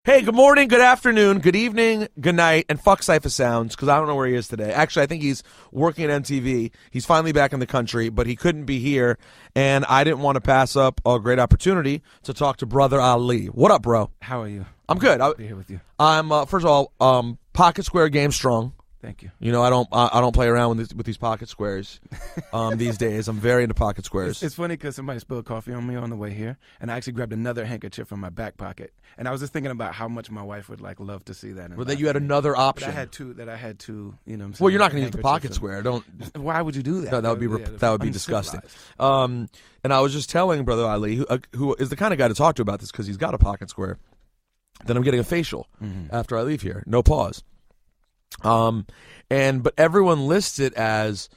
Hey, good morning, good afternoon, good evening, good night, and fuck Cipha Sounds, because I don't know where he is today. Actually, I think he's working at MTV. He's finally back in the country, but he couldn't be here, and I didn't want to pass up a great opportunity to talk to Brother Ali. What up, bro? How are you? I'm good. I'll be here with you. I'm first of all, pocket square game strong. Thank you. You know, I don't play around with these pocket squares these days. I'm very into pocket squares. It's funny because somebody spilled coffee on me on the way here, and I actually grabbed another handkerchief from my back pocket. And I was just thinking about how much my wife would love to see that. Well, that you had another option. That I had two. You know what I'm saying? Well, you're not going to use the pocket square. Don't. Why would you do that? No, that would be disgusting. And I was just telling Brother Ali, who is the kind of guy to talk to about this because he's got a pocket square, that I'm getting a facial after I leave here. No pause. But everyone lists it as,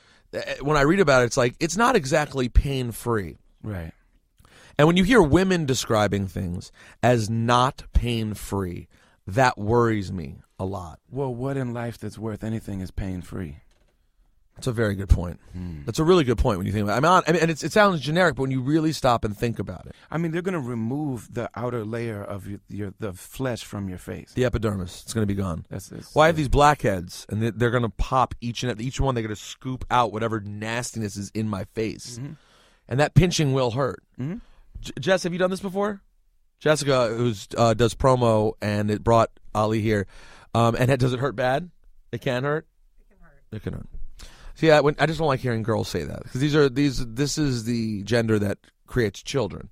when I read about it, it's like, it's not exactly pain-free. Right. And when you hear women describing things as not pain-free, that worries me a lot. Well, what in life that's worth anything is pain-free? That's a very good point. That's a really good point when you think about it. It sounds generic, but when you really stop and think about it. I mean, they're going to remove the outer layer of the flesh from your face. The epidermis. It's going to be gone. That's I have these blackheads, and they're going to pop each one. They're going to scoop out whatever nastiness is in my face. And that pinching will hurt. Jess, have you done this before? Jessica, who does promo, and it brought Ali here. Does it hurt bad? It can hurt? It can hurt. See, I just don't like hearing girls say that, because this is the gender that creates children,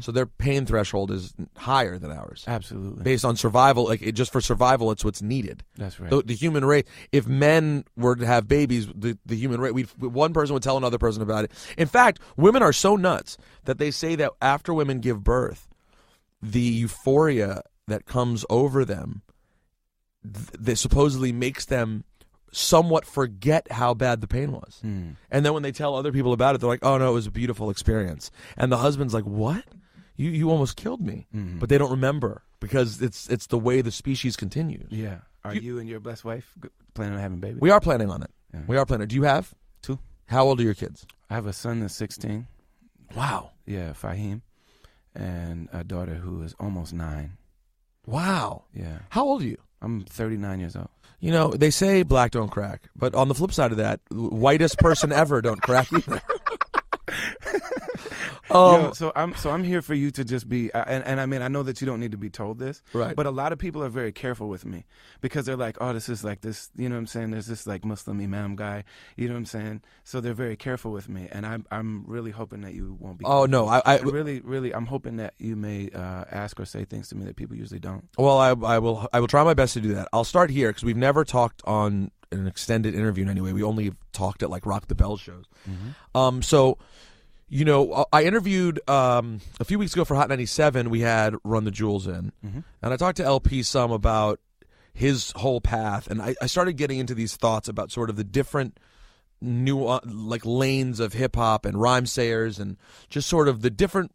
so their pain threshold is higher than ours. Absolutely, based on survival. Just for survival, it's what's needed. That's right. The human race. If men were to have babies, the human race, one person would tell another person about it. In fact, women are so nuts that they say that after women give birth, the euphoria that comes over them, that supposedly makes them somewhat forget how bad the pain was. And then when they tell other people about it, they're like, oh no, it was a beautiful experience. And the husband's like, what? You almost killed me. But they don't remember, because it's the way the species continues. Yeah. Are you and your blessed wife planning on having babies? We are planning on it. Yeah. We are planning. Do you have? 2. How old are your kids? I have a son that's 16. Wow. Yeah, Fahim. And a daughter who is almost 9. Wow. Yeah. How old are you? I'm 39 years old. You know, they say black don't crack, but on the flip side of that, whitest person ever don't crack either. So I'm here for you to just be, and I mean, I know that you don't need to be told this, right? But a lot of people are very careful with me, because they're like, oh, this is like this, you know what I'm saying? There's this like Muslim imam guy, you know what I'm saying? So they're very careful with me, and I'm really hoping that you won't be. Oh no, I'm hoping that you may ask or say things to me that people usually don't. Well, I will try my best to do that. I'll start here, because we've never talked on an extended interview in any way. We only talked at like Rock the Bell shows. So. You know, I interviewed a few weeks ago for Hot 97. We had Run the Jewels in, and I talked to LP some about his whole path, and I started getting into these thoughts about sort of the different new lanes of hip hop and rhyme sayers, and just sort of the different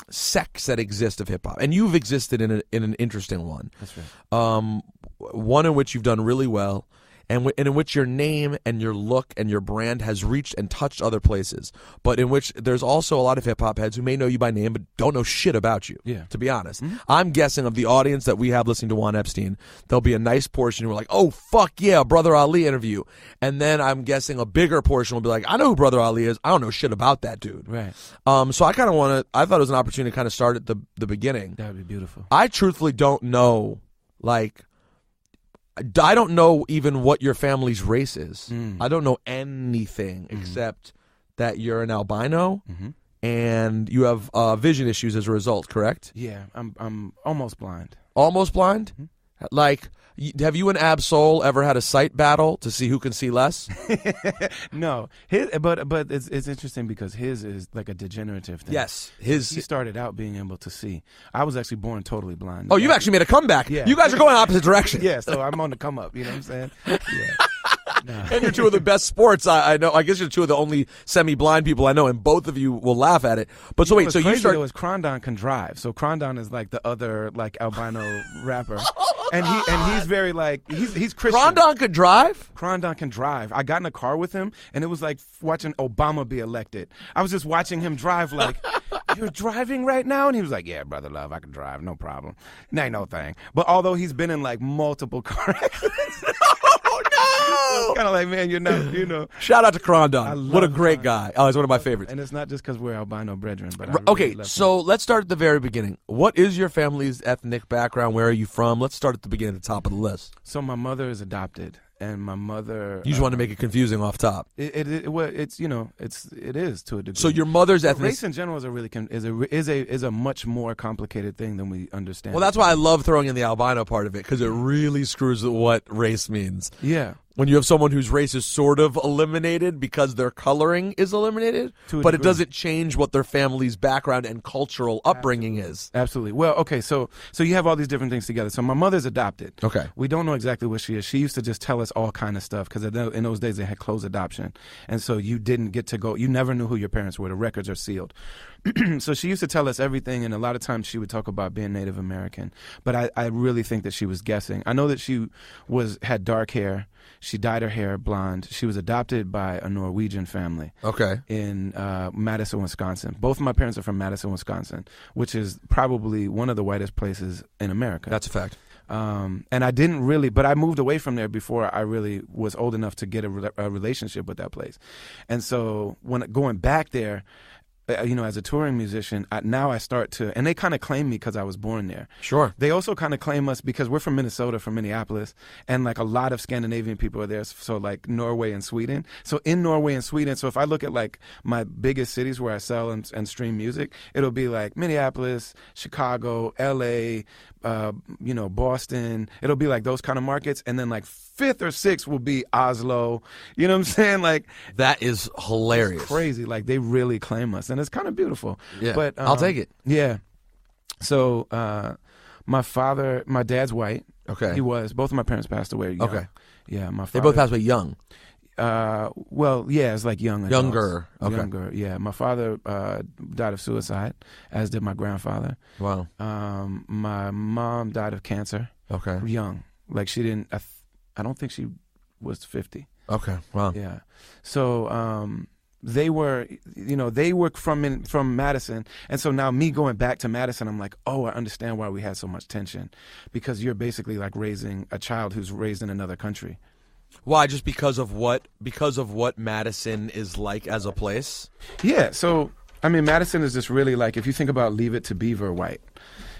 sects that exist of hip hop. And you've existed in an interesting one. That's right. One in which you've done really well. And in which your name and your look and your brand has reached and touched other places, but in which there's also a lot of hip-hop heads who may know you by name but don't know shit about you, to be honest. I'm guessing of the audience that we have listening to Juan Epstein, there'll be a nice portion who are like, oh, fuck yeah, Brother Ali interview. And then I'm guessing a bigger portion will be like, I know who Brother Ali is, I don't know shit about that dude. Right. So I kind of I thought it was an opportunity to kind of start at the beginning. That would be beautiful. I truthfully don't know, I don't know even what your family's race is. I don't know anything except that you're an albino and you have vision issues as a result, correct? Yeah, I'm almost blind. Almost blind? Like, have you and Ab-Soul ever had a sight battle to see who can see less? No, but it's interesting because his is like a degenerative thing. Yes, he started out being able to see. I was actually born totally blind. Oh, you've actually made a comeback. Yeah. You guys are going opposite direction. Yeah, so I'm on the come up. You know what I'm saying? Yeah. No. And you're two of the best sports I know. I guess you're two of the only semi-blind people I know, and both of you will laugh at it. But so wait, so you start. Krondon can drive. So Krondon is like the other like albino rapper, and he's very like he's Christian. Krondon could drive. Krondon can drive. I got in a car with him, and it was like watching Obama be elected. I was just watching him drive like you're driving right now? And he was like, yeah, brother love, I can drive, no problem. Ain't no thing. But although he's been in like multiple car accidents. Oh, no! It's kind of like, man, you're not, you know. Shout out to Crondon. What a great guy. Oh, he's one of my favorites. And it's not just because we're albino brethren. But okay, so let's start at the very beginning. What is your family's ethnic background? Where are you from? Let's start at the beginning, at the top of the list. So my mother is adopted. And my mother. You just wanted to make it confusing off top. It's you know it is to a degree. So your mother's ethnic race in general is a really is a much more complicated thing than we understand. Well, that's why I love throwing in the albino part of it, because it really screws with what race means. Yeah. When you have someone whose race is sort of eliminated because their coloring is eliminated, but it doesn't change what their family's background and cultural upbringing is. Absolutely. Well, okay, so you have all these different things together. So my mother's adopted. Okay. We don't know exactly what she is. She used to just tell us all kind of stuff because in those days they had closed adoption. And so you didn't get to go, you never knew who your parents were. The records are sealed. So she used to tell us everything, and a lot of times she would talk about being Native American. But I really think that she was guessing. I know that she had dark hair. She dyed her hair blonde. She was adopted by a Norwegian family. Okay. In Madison, Wisconsin. Both of my parents are from Madison, Wisconsin, which is probably one of the whitest places in America. That's a fact. And I didn't really, but I moved away from there before I really was old enough to get a relationship with that place. And so when going back there, as a touring musician, now I start to, and they kind of claim me because I was born there. Sure. They also kind of claim us because we're from Minnesota, from Minneapolis, and like a lot of Scandinavian people are there, so like Norway and Sweden. So in Norway and Sweden, so if I look at like my biggest cities where I sell and stream music, it'll be like Minneapolis, Chicago, LA, Boston. It'll be like those kind of markets, and then like fifth or sixth will be Oslo. You know what I'm saying? Like that is hilarious. It's crazy. Like they really claim us, and it's kind of beautiful. Yeah, but I'll take it. Yeah. So my dad's white. Okay. He was. Both of my parents passed away young. Okay. Yeah, my father. They both passed away young. Well, yeah, it's like young adults. Younger. Okay. Younger, yeah. My father died of suicide, as did my grandfather. Wow. My mom died of cancer. Okay. Young. Like she didn't, I don't think she was 50. Okay, wow. Yeah. So they were from Madison. And so now me going back to Madison, I'm like, oh, I understand why we had so much tension. Because you're basically like raising a child who's raised in another country. Why? Just because of what Madison is like as a place? Yeah. So, I mean, Madison is just really like, if you think about Leave It to Beaver white.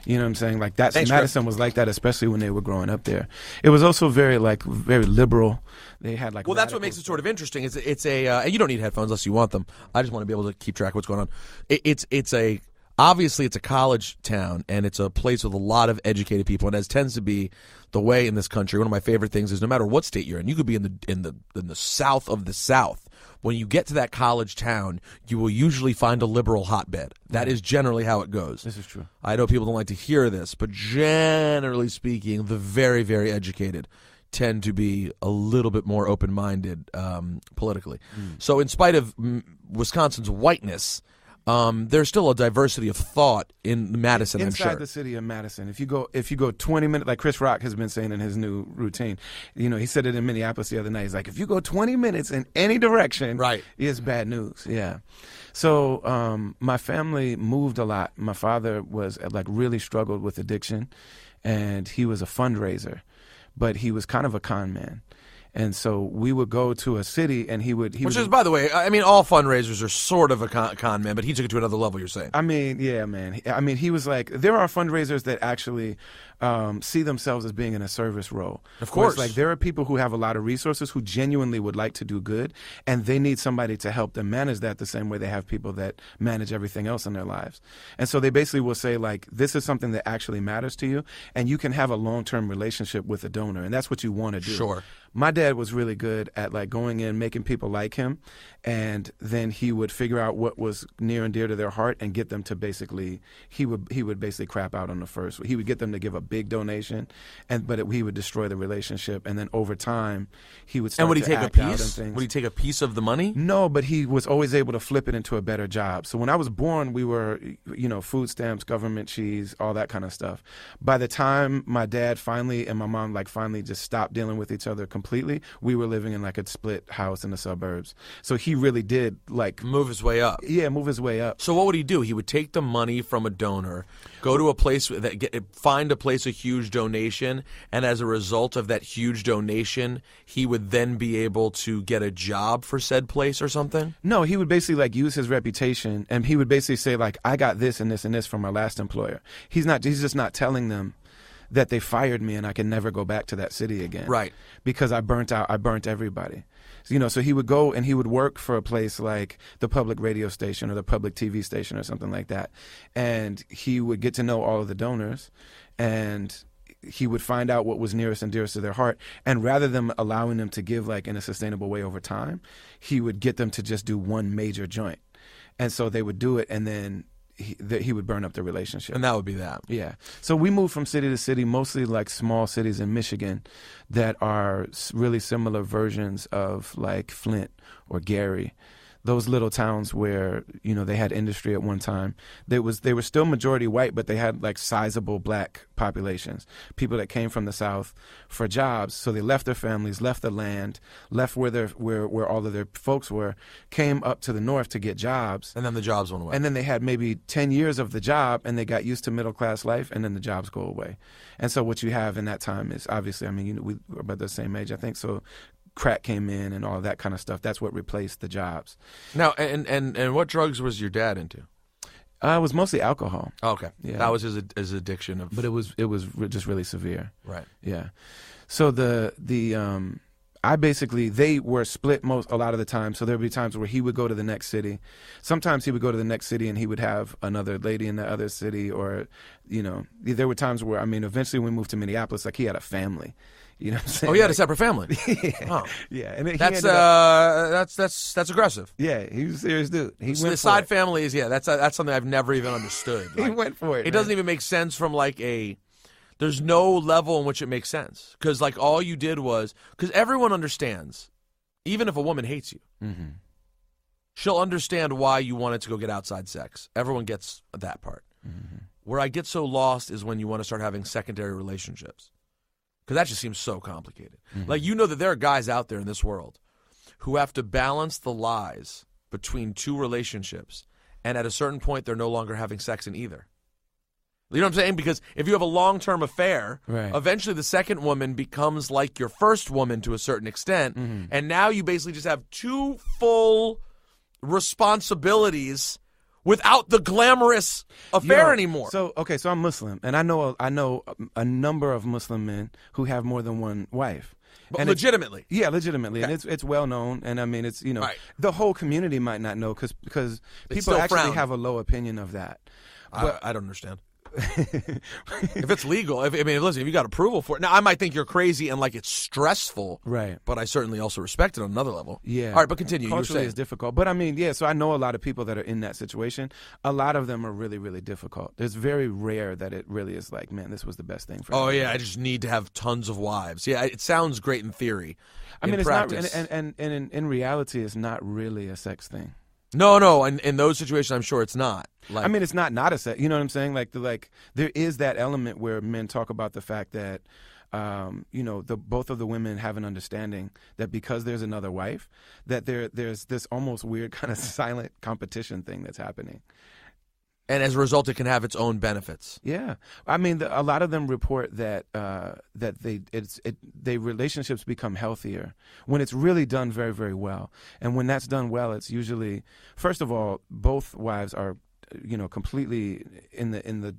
You know what I'm saying? Like Madison was like that, especially when they were growing up there. It was also very liberal. They had like. Well, that's what makes it sort of interesting. It's a and you don't need headphones unless you want them. I just want to be able to keep track of what's going on. Obviously it's a college town, and it's a place with a lot of educated people, and as tends to be the way in this country. One of my favorite things is no matter what state you're in, you could be in the South of the South. When you get to that college town, you will usually find a liberal hotbed. That is generally how it goes. This is true. I know people don't like to hear this, but generally speaking, the very, very educated tend to be a little bit more open-minded politically. So in spite of Wisconsin's whiteness, there's still a diversity of thought in Madison, I'm sure. Inside the city of Madison, if you go 20 minutes, like Chris Rock has been saying in his new routine, he said it in Minneapolis the other night. He's like, if you go 20 minutes in any direction, right, it's bad news. Yeah. So my family moved a lot. My father was really struggled with addiction, and he was a fundraiser, but he was kind of a con man. And so we would go to a city, and which is, by the way, I mean, all fundraisers are sort of a con man, but he took it to another level, you're saying. I mean, yeah, man. I mean, he was like, there are fundraisers that actually see themselves as being in a service role. Of course. Like, there are people who have a lot of resources who genuinely would like to do good, and they need somebody to help them manage that the same way they have people that manage everything else in their lives. And so they basically will say, like, this is something that actually matters to you, and you can have a long-term relationship with a donor, and that's what you want to do. Sure. My dad was really good at going in, making people like him, and then he would figure out what was near and dear to their heart and get them to basically he would basically crap out on the first. He would get them to give a big donation, but he would destroy the relationship, and then over time he would start And would he to take a act out and piece? things. Would he take a piece of the money? No, but he was always able to flip it into a better job. So when I was born, we were, food stamps, government cheese, all that kind of stuff. By the time my dad finally and my mom finally just stopped dealing with each other completely, we were living in like a split house in the suburbs. So he really did Move his way up. Yeah, move his way up. So what would he do? He would take the money from a donor, go to a place find a place, a huge donation, and as a result of that huge donation, he would then be able to get a job for said place or something? No, he would basically use his reputation, and he would basically say I got this and this and this from my last employer. He's just not telling them that they fired me and I can never go back to that city again. Right. Because I burnt everybody. So he would go and he would work for a place like the public radio station or the public TV station or something like that. And he would get to know all of the donors, and he would find out what was nearest and dearest to their heart. And rather than allowing them to give in a sustainable way over time, he would get them to just do one major joint. And so they would do it, and then he would burn up the relationship. And that would be that. Yeah. So we moved from city to city, mostly small cities in Michigan that are really similar versions of Flint or Gary. Those little towns where, they had industry at one time. They were still majority white, but they had sizable black populations. People that came from the South for jobs. So they left their families, left the land, left where all of their folks were, came up to the north to get jobs. And then the jobs went away. And then they had maybe 10 years of the job, and they got used to middle class life, and then the jobs go away. And so what you have in that time is obviously, we were about the same age, I think. So crack came in and all that kind of stuff. That's what replaced the jobs. Now, and what drugs was your dad into? It was mostly alcohol. Oh, okay. Yeah. That was his addiction of. But it was just really severe. Right. Yeah. So they were split a lot of the time. So there'd be times where he would go to the next city. Sometimes he would go to the next city and he would have another lady in the other city, or there were times where eventually when we moved to Minneapolis, he had a family. You know what I'm saying? Oh, he had a separate family. Yeah. Oh. Yeah. And then that's aggressive. Yeah, he was a serious dude. So the side family is that's something I've never even understood. He went for it. It doesn't even make sense from there's no level in which it makes sense, because all you did was, because everyone understands, even if a woman hates you, mm-hmm. she'll understand why you wanted to go get outside sex. Everyone gets that part. Mm-hmm. Where I get so lost is when you want to start having secondary relationships. Because that just seems so complicated. Mm-hmm. That there are guys out there in this world who have to balance the lies between two relationships, and at a certain point, they're no longer having sex in either. You know what I'm saying? Because if you have a long-term affair, right. Eventually the second woman becomes like your first woman to a certain extent, mm-hmm. and now you basically just have two full responsibilities without the glamorous affair anymore. So I'm Muslim, and I know a number of Muslim men who have more than one wife. But legitimately. Yeah, legitimately. Okay. And it's well known, and it's right. The whole community might not know because people actually have a low opinion of that. But I don't understand. If it's legal, listen, if you got approval for it. Now, I might think you're crazy and it's stressful, right? But I certainly also respect it on another level. Yeah. All right, but continue. Culturally, it's difficult, but so I know a lot of people that are in that situation. A lot of them are really, really difficult. It's very rare that it really is man, this was the best thing for me. Oh yeah, I just need to have tons of wives. Yeah, it sounds great in theory. In practice. It's not, and in reality, it's not really a sex thing. No, in those situations, I'm sure it's not. It's not a set. You know what I'm saying? There is that element where men talk about the fact that, both of the women have an understanding that because there's another wife, that there's this almost weird kind of silent competition thing that's happening. And as a result, it can have its own benefits. Yeah, a lot of them report that they relationships become healthier when it's really done very, very well. And when that's done well, it's usually, first of all, both wives are completely in the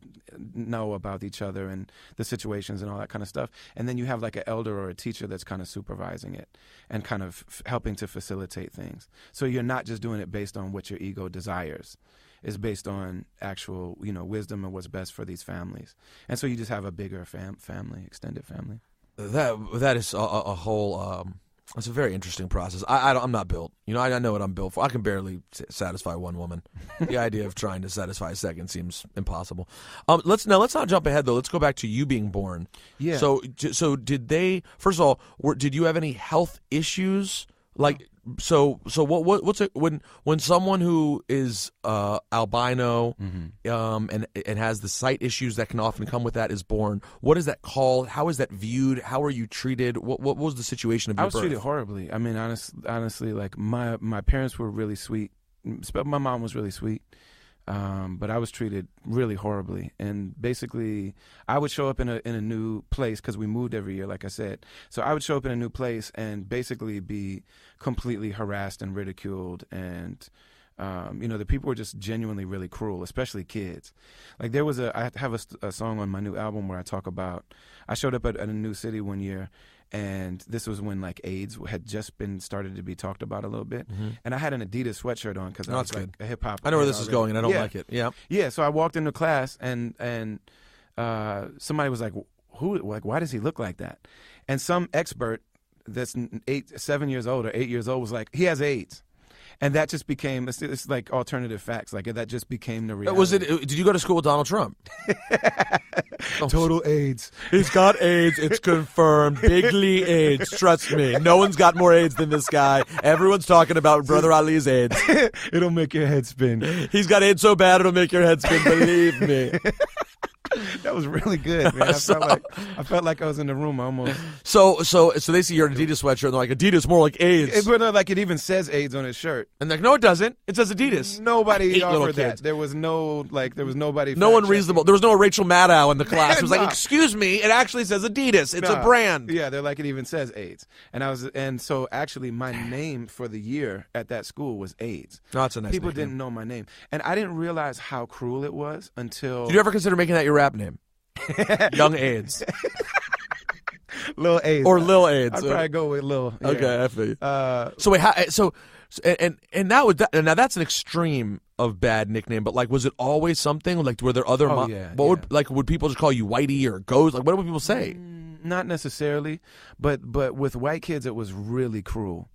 know about each other and the situations and all that kind of stuff. And then you have an elder or a teacher that's kind of supervising it and kind of helping to facilitate things. So you're not just doing it based on what your ego desires. It's based on actual, wisdom and what's best for these families. And so you just have a bigger family, extended family. That is a whole That's a very interesting process. I'm not built. I know what I'm built for. I can barely satisfy one woman. The idea of trying to satisfy a second seems impossible. Let's not jump ahead though. Let's go back to you being born. Yeah. So did they? First of all, did you have any health issues? Like, what's it when someone who is albino and has the sight issues that can often come with that is born? What is that called? How is that viewed? How are you treated? What was the situation of your birth? I was treated horribly. I mean, honestly, like my parents were really sweet. My mom was really sweet. But I was treated really horribly, and basically, I would show up in a new place because we moved every year, like I said. So I would show up in a new place and basically be completely harassed and ridiculed, and the people were just genuinely really cruel, especially kids. Like I have a song on my new album where I talk about I showed up at a new city one year. And this was when like AIDS had just started to be talked about a little bit, and I had an Adidas sweatshirt on because I was like a hip hop. I know where this is going, and I don't like it. Yeah, yeah. So I walked into class, and somebody was like, "Who? Like, why does he look like that?" And some expert that's 7 years old or 8 years old was like, "He has AIDS." And that just became, it's like alternative facts. Like that just became the reality. Did you go to school with Donald Trump? Total AIDS. He's got AIDS. It's confirmed. Bigly AIDS. Trust me. No one's got more AIDS than this guy. Everyone's talking about Brother Ali's AIDS. It'll make your head spin. He's got AIDS so bad it'll make your head spin. Believe me. That was really good, man. I felt like I was in the room almost. So they see your Adidas sweatshirt and they're like, Adidas more like AIDS. Like it even says AIDS on his shirt. And they're like, no, it doesn't. It says Adidas. Nobody offered that. There was nobody. No one reasonable. There was no Rachel Maddow in the class. It was like, excuse me, it actually says Adidas. It's a brand. Yeah, they're like, it even says AIDS. And so actually my name for the year at that school was AIDS. Oh, that's a nice People nickname. didn't know my name. And I didn't realize how cruel it was until... Did you ever consider making that your rap name? Young AIDS. Lil AIDS. Or Lil AIDS. I'd probably go with Lil. Yeah. Okay, I feel you. Now that's an extreme of bad nickname, but like, was it always something? Like, were there other... would people just call you Whitey or Ghost? Like, what would people say? Not necessarily, but with white kids, it was really cruel.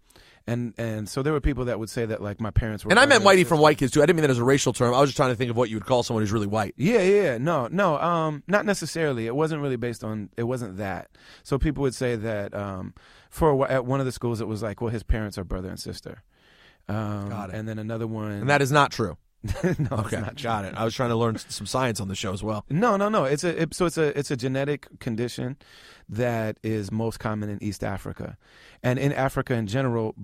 And so there were people that would say that like my parents were... And I meant Whitey from white kids too. I didn't mean that as a racial term. I was just trying to think of what you would call someone who's really white. Yeah. No, not necessarily. It wasn't really it wasn't that. So people would say that at one of the schools it was like, well, his parents are brother and sister. Got it. And then another one... And that is not true. No, okay, it's not true. Got it. I was trying to learn some science on the show as well. No. It's a genetic condition that is most common in East Africa, and in Africa in general.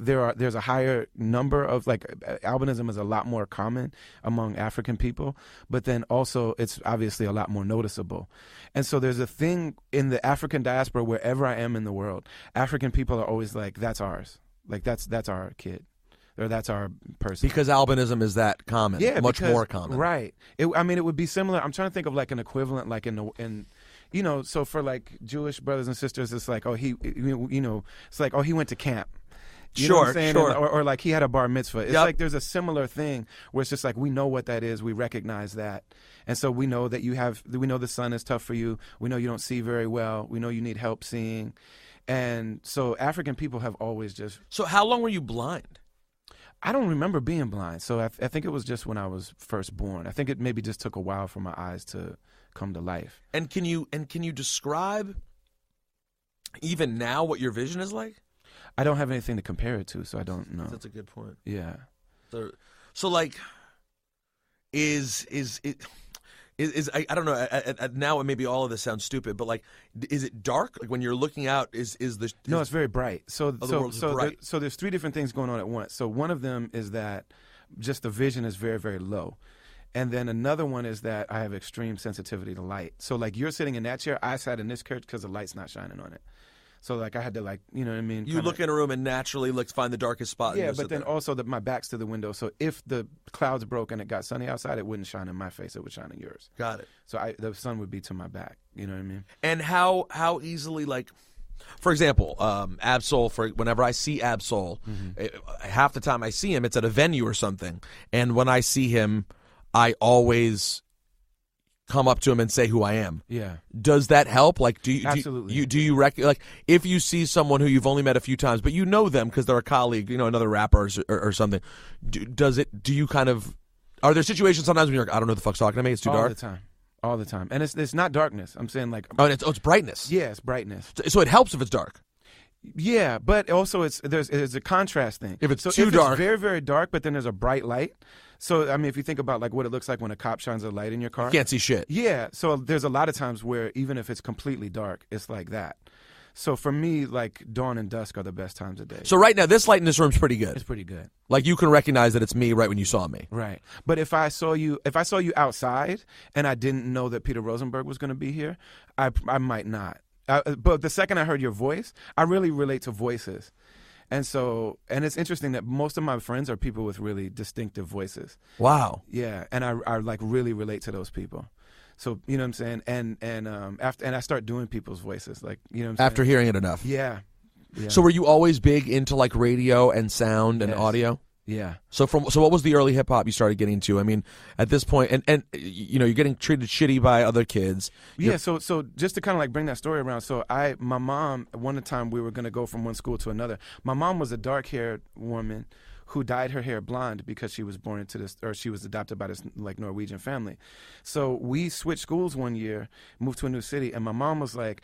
There's a higher number of like albinism is a lot more common among African people, but then also it's obviously a lot more noticeable. And so there's a thing in the African diaspora wherever I am in the world. African people are always like, that's ours, like that's our kid. Or that's our person. Because albinism is that common, much more common. Right. It would be similar. I'm trying to think of like an equivalent, like so for like Jewish brothers and sisters, it's like, it's like, he went to camp. You know what I'm saying? Sure. Or like he had a bar mitzvah. It's like there's a similar thing where it's just like we know what that is, we recognize that, and so we know that we know the sun is tough for you. We know you don't see very well. We know you need help seeing, and so African people have always just. So how long were you blind? I don't remember being blind, so I think it was just when I was first born. I think it maybe just took a while for my eyes to come to life. And can you describe even now what your vision is like? I don't have anything to compare it to, so I don't know. That's a good point. Yeah. So like, is I don't know. Now maybe all of this sounds stupid, but like, is it dark? Like when you're looking out, no, it's very bright. So bright. So there's three different things going on at once. So one of them is that just the vision is very, very low. And then another one is that I have extreme sensitivity to light. So like you're sitting in that chair, I sat in this chair because the light's not shining on it. So like I had to like, you know what I mean? You look in a room and naturally find the darkest spot. Yeah, but then also my back's to the window. So if the clouds broke and it got sunny outside, it wouldn't shine in my face. It would shine in yours. Got it. So the sun would be to my back. You know what I mean? And how easily, like, for example, Absol, whenever I see Absol, half the time I see him, it's at a venue or something. And when I see him, I always come up to him and say who I am. Yeah. Does that help? Like, Absolutely. do you like if you see someone who you've only met a few times, but you know them because they're a colleague, another rapper or something? Do you kind of? Are there situations sometimes when you're like, I don't know what the fuck's talking to me? It's too dark. All the time, and it's not darkness. I'm saying like, it's brightness. Yeah, it's brightness. So it helps if it's dark. Yeah, but also there's a contrast thing. If it's too dark, it's very, very dark, but then there's a bright light. So I mean, if you think about like what it looks like when a cop shines a light in your car, you can't see shit. Yeah, so there's a lot of times where even if it's completely dark, it's like that. So for me, like dawn and dusk are the best times of day. So right now, this light in this room's pretty good. It's pretty good. Like you can recognize that it's me right when you saw me. Right. But if I saw you outside and I didn't know that Peter Rosenberg was going to be here, I might not. But the second I heard your voice, I really relate to voices. And it's interesting that most of my friends are people with really distinctive voices. Wow. Yeah, and I like really relate to those people. So you know what I'm saying, and I start doing people's voices, like you know what I'm saying? After hearing it enough. Yeah. So were you always big into like radio and sound and audio? Yeah. So what was the early hip hop you started getting into? I mean, at this point, and you're getting treated shitty by other kids. Yeah. So just to kind of like bring that story around. So my mom, one time we were gonna go from one school to another. My mom was a dark-haired woman who dyed her hair blonde because she was born into this, or she was adopted by this like Norwegian family. So we switched schools one year, moved to a new city, and my mom was like,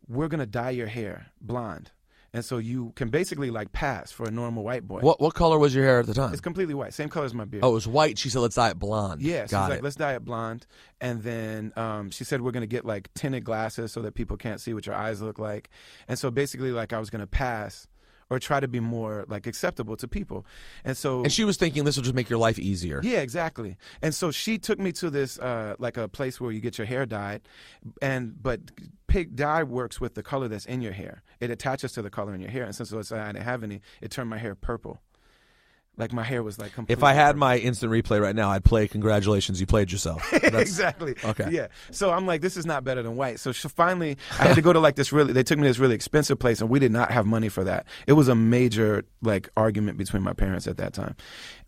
"We're gonna dye your hair blonde." And so you can basically like pass for a normal white boy. What color was your hair at the time? It's completely white, same color as my beard. Oh, it was white. She said, "Let's dye it blonde." Yeah, she's Got like, it. "Let's dye it blonde." And then she said, "We're gonna get like tinted glasses so that people can't see what your eyes look like." And so basically, like I was gonna pass or try to be more like acceptable to people. And she was thinking this will just make your life easier. Yeah, exactly. And so she took me to this like a place where you get your hair dyed, but pig dye works with the color that's in your hair. It attaches to the color in your hair, and since I didn't have any, it turned my hair purple. Like my hair was like completely If I had purple. my instant replay right now, I'd play "Congratulations, you played yourself." Exactly. Okay. Yeah. So I'm like, this is not better than white. So finally, I had to go to like this they took me to this really expensive place, and we did not have money for that. It was a major like argument between my parents at that time.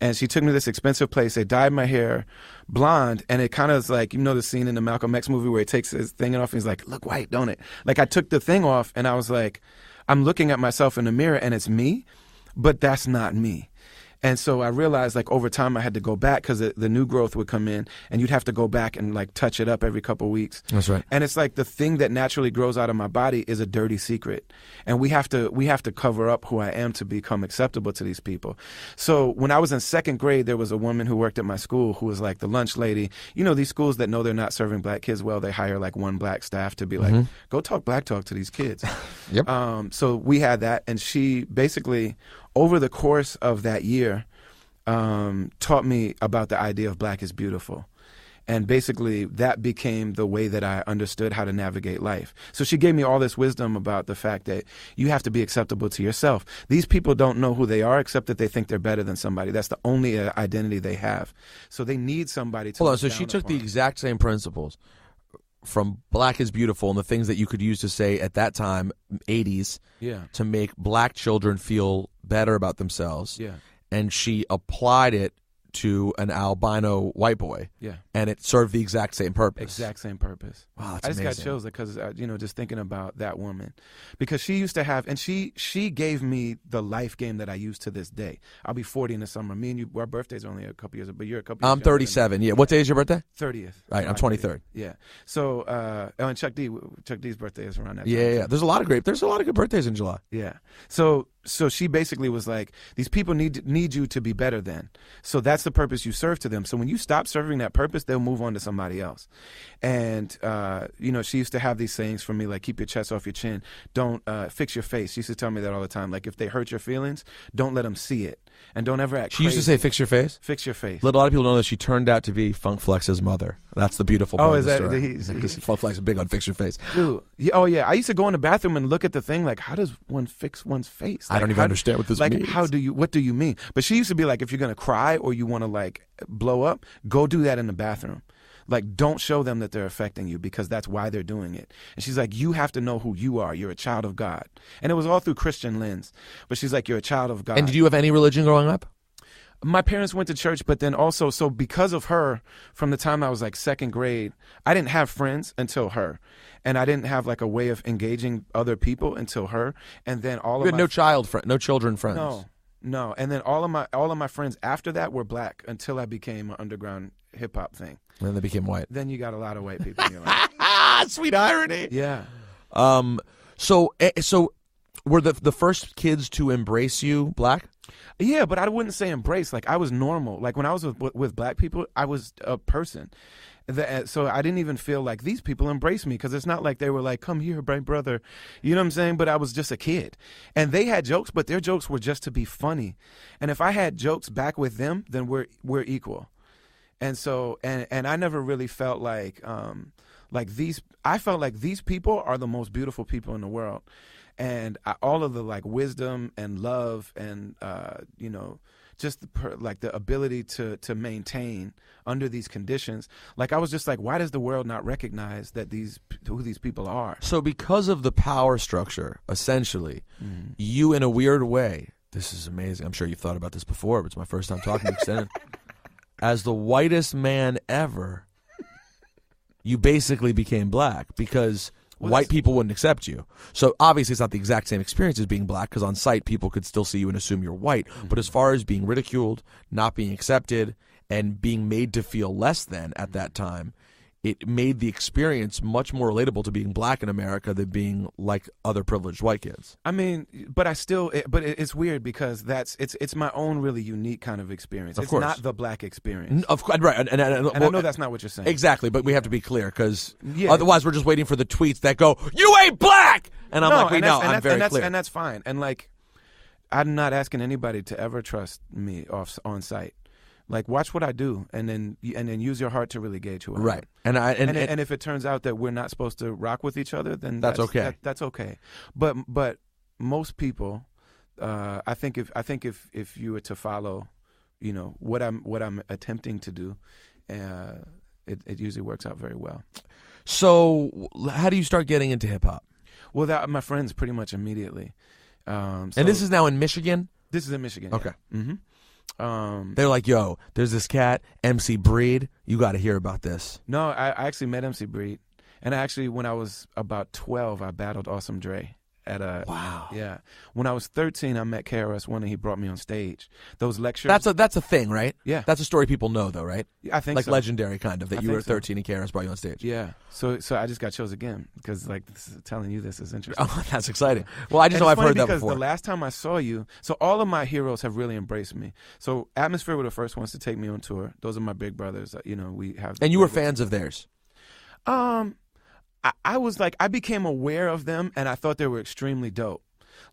And she took me to this expensive place. They dyed my hair blonde, and it kind of is like, the scene in the Malcolm X movie where he takes his thing off and he's like, "Look white, don't it?" Like I took the thing off and I was like, I'm looking at myself in the mirror and it's me, but that's not me. And so I realized, like, over time I had to go back because the new growth would come in, and you'd have to go back and, like, touch it up every couple of weeks. That's right. And it's like the thing that naturally grows out of my body is a dirty secret. And we have to cover up who I am to become acceptable to these people. So when I was in second grade, there was a woman who worked at my school who was, like, the lunch lady. These schools that know they're not serving black kids well, they hire, like, one black staff to be like, go talk black talk to these kids. Yep. So we had that, and she basically, over the course of that year, taught me about the idea of black is beautiful. And basically that became the way that I understood how to navigate life. So she gave me all this wisdom about the fact that you have to be acceptable to yourself. These people don't know who they are except that they think they're better than somebody. That's the only identity they have. So they need somebody to Hold on, look so down she took upon. the exact same principles from black is beautiful and the things that you could use to say at that time, 80s, to make black children feel better about themselves. Yeah. And she applied it to an albino white boy. Yeah. And it served the exact same purpose. Exact same purpose. Wow, that's I just amazing. got chills because, just thinking about that woman. Because she used to have, and she gave me the life game that I use to this day. I'll be 40 in the summer. Me and you, our birthdays are only a couple years, but you're a couple years I'm younger than me. 37. Yeah. What day is your birthday? 30th. Right, I'm 23rd. Yeah. So, and Chuck D's birthday is around that time. Yeah. There's a lot of good birthdays in July. Yeah. So she basically was like, these people need you to be better than. So that's the purpose you serve to them. So when you stop serving that purpose, they'll move on to somebody else. And, she used to have these sayings for me, like, keep your chest off your chin. Don't fix your face. She used to tell me that all the time. Like, if they hurt your feelings, don't let them see it. And don't ever act She used to say, fix your face? Fix your face. A lot of people know that she turned out to be Funk Flex's mother. That's the beautiful part of the story. Because Funk Flex is big on fix your face. Dude, yeah. I used to go in the bathroom and look at the thing like, how does one fix one's face? I don't even understand what this means. What do you mean? But she used to be like, if you're going to cry or you want to like blow up, go do that in the bathroom. Like, don't show them that they're affecting you because that's why they're doing it. And she's like, you have to know who you are. You're a child of God. And it was all through Christian lens. But she's like, you're a child of God. And did you have any religion growing up? My parents went to church, but then also, so because of her, from the time I was like second grade, I didn't have friends until her. And I didn't have like a way of engaging other people until her. And then You had no children friends. No. And then all of my friends after that were black until I became an underground hip hop thing. And then they became white. Then you got a lot of white people in your life. Sweet irony. Yeah. So were the first kids to embrace you black? Yeah, but I wouldn't say embrace. Like, I was normal. Like, when I was with black people, I was a person. So I didn't even feel like these people embraced me, because it's not like they were like, come here, bright brother. You know what I'm saying? But I was just a kid. And they had jokes, but their jokes were just to be funny. And if I had jokes back with them, then we're equal. And so, and I never really felt like I felt like these people are the most beautiful people in the world. And all of the like wisdom and love and just the ability to maintain under these conditions. Like, I was just like, why does the world not recognize that who these people are? So because of the power structure, essentially, you, in a weird way, this is amazing. I'm sure you've thought about this before, but it's my first time talking to Extended. As the whitest man ever, you basically became black because white people wouldn't accept you. So obviously it's not the exact same experience as being black, because on sight people could still see you and assume you're white. But as far as being ridiculed, not being accepted, and being made to feel less than at that time, it made the experience much more relatable to being black in America than being like other privileged white kids. I mean, but it's weird because it's my own really unique kind of experience. Of course. Not the black experience. Of course, right. And I know that's not what you're saying. Exactly, but we have to be clear, because otherwise we're just waiting for the tweets that go, "You ain't black!" And I'm I'm very clear. And that's fine. And like, I'm not asking anybody to ever trust me on site. Like, watch what I do, and then use your heart to really gauge who I am. Right. And if it turns out that we're not supposed to rock with each other, then that's okay. That's okay. But most people, I think if you were to follow, what I'm attempting to do, it usually works out very well. So how do you start getting into hip hop? Well, my friends pretty much immediately. And this is now in Michigan? This is in Michigan. Okay. Yeah. Mm-hmm. They're like, yo, there's this cat, MC Breed. You got to hear about this. No, I actually met MC Breed. And when I was about 12, I battled Awesome Dre. Wow. Yeah. When I was 13, I met KRS-One, and he brought me on stage. Those lectures. That's a thing, right? Yeah. That's a story people know, though, right? I think like so. Legendary, kind of, that you were 13 and KRS brought you on stage. Yeah. So I just got chose again because, like, telling you this is interesting. Oh, that's exciting. Well, I just know I've heard that before. Because the last time I saw you, so all of my heroes have really embraced me. So Atmosphere were the first ones to take me on tour. Those are my big brothers. We have. And you were fans of theirs? I was like, I became aware of them, and I thought they were extremely dope.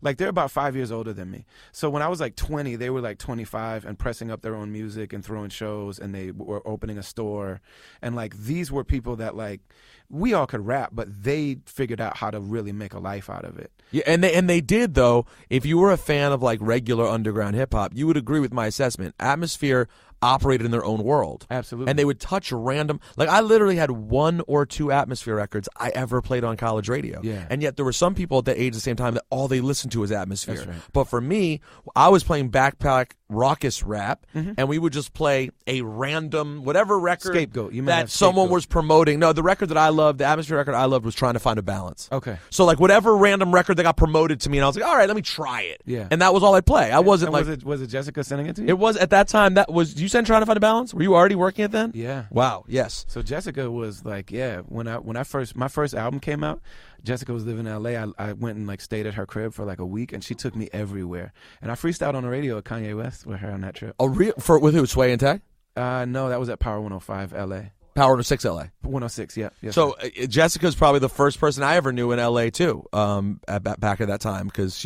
Like, they're about 5 years older than me. So when I was like 20, they were like 25 and pressing up their own music and throwing shows, and they were opening a store. And like, these were people that, like, we all could rap, but they figured out how to really make a life out of it. Yeah, and they did, though. If you were a fan of like regular underground hip hop, you would agree with my assessment. Atmosphere operated in their own world. Absolutely. And they would touch random, like, I literally had 1 or 2 Atmosphere records I ever played on college radio. Yeah. And yet there were some people at that age at the same time that all they listened to was Atmosphere. That's right. But for me, I was playing backpack raucous rap, and we would just play a random whatever record Scapegoat. You that someone was promoting. No, the record that I loved, the Atmosphere record I loved, was Trying to Find a Balance. Okay. So like whatever random record that got promoted to me, and I was like, all right, let me try it. Yeah. And that was all I'd play. I wasn't like. Was it Jessica sending it to you? It was at that time. That was you sent Trying to Find a Balance. Were you already working it then? Yeah. Wow. Yes. So Jessica was like, yeah. When my first album came out, Jessica was living in L.A. I went and like stayed at her crib for like a week, and she took me everywhere. And I freestyled on the radio at Kanye West with her on that trip. Oh, with who? Sway and Tech? No, that was at Power 105 L.A. Power 106 LA. 106, yeah. Yes, so Jessica's probably the first person I ever knew in LA too. Back at that time, because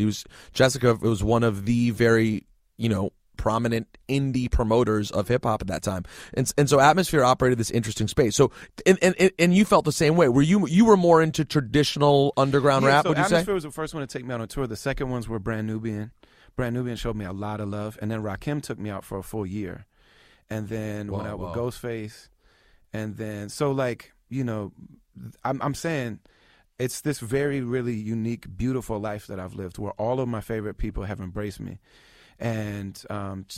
Jessica was one of the very prominent indie promoters of hip hop at that time, and so Atmosphere operated this interesting space. So and you felt the same way. Were you were more into traditional underground rap? So would you say? Atmosphere was the first one to take me out on tour. The second ones were Brand Nubian. Brand Nubian showed me a lot of love, and then Rakim took me out for a full year, and then went out with Ghostface. And then, so like, I'm saying it's this very, really unique, beautiful life that I've lived where all of my favorite people have embraced me. And,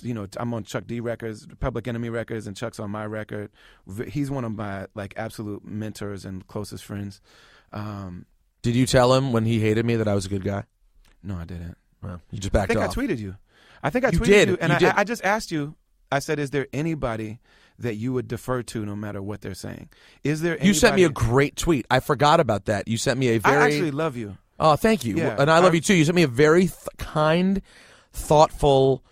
you know, I'm on Chuck D records, Public Enemy records, and Chuck's on my record. He's one of my, like, absolute mentors and closest friends. Did you tell him when he hated me that I was a good guy? No, I didn't. Well, you just backed off. I tweeted you. I think I You tweeted did. you. And You did. I just asked you, I said, is there anybody that you would defer to no matter what they're saying? Is there anybody? You sent me a great tweet. I forgot about that. You sent me a very... I actually love you. Oh, thank you. Yeah, And I love you too. You sent me a very kind, thoughtful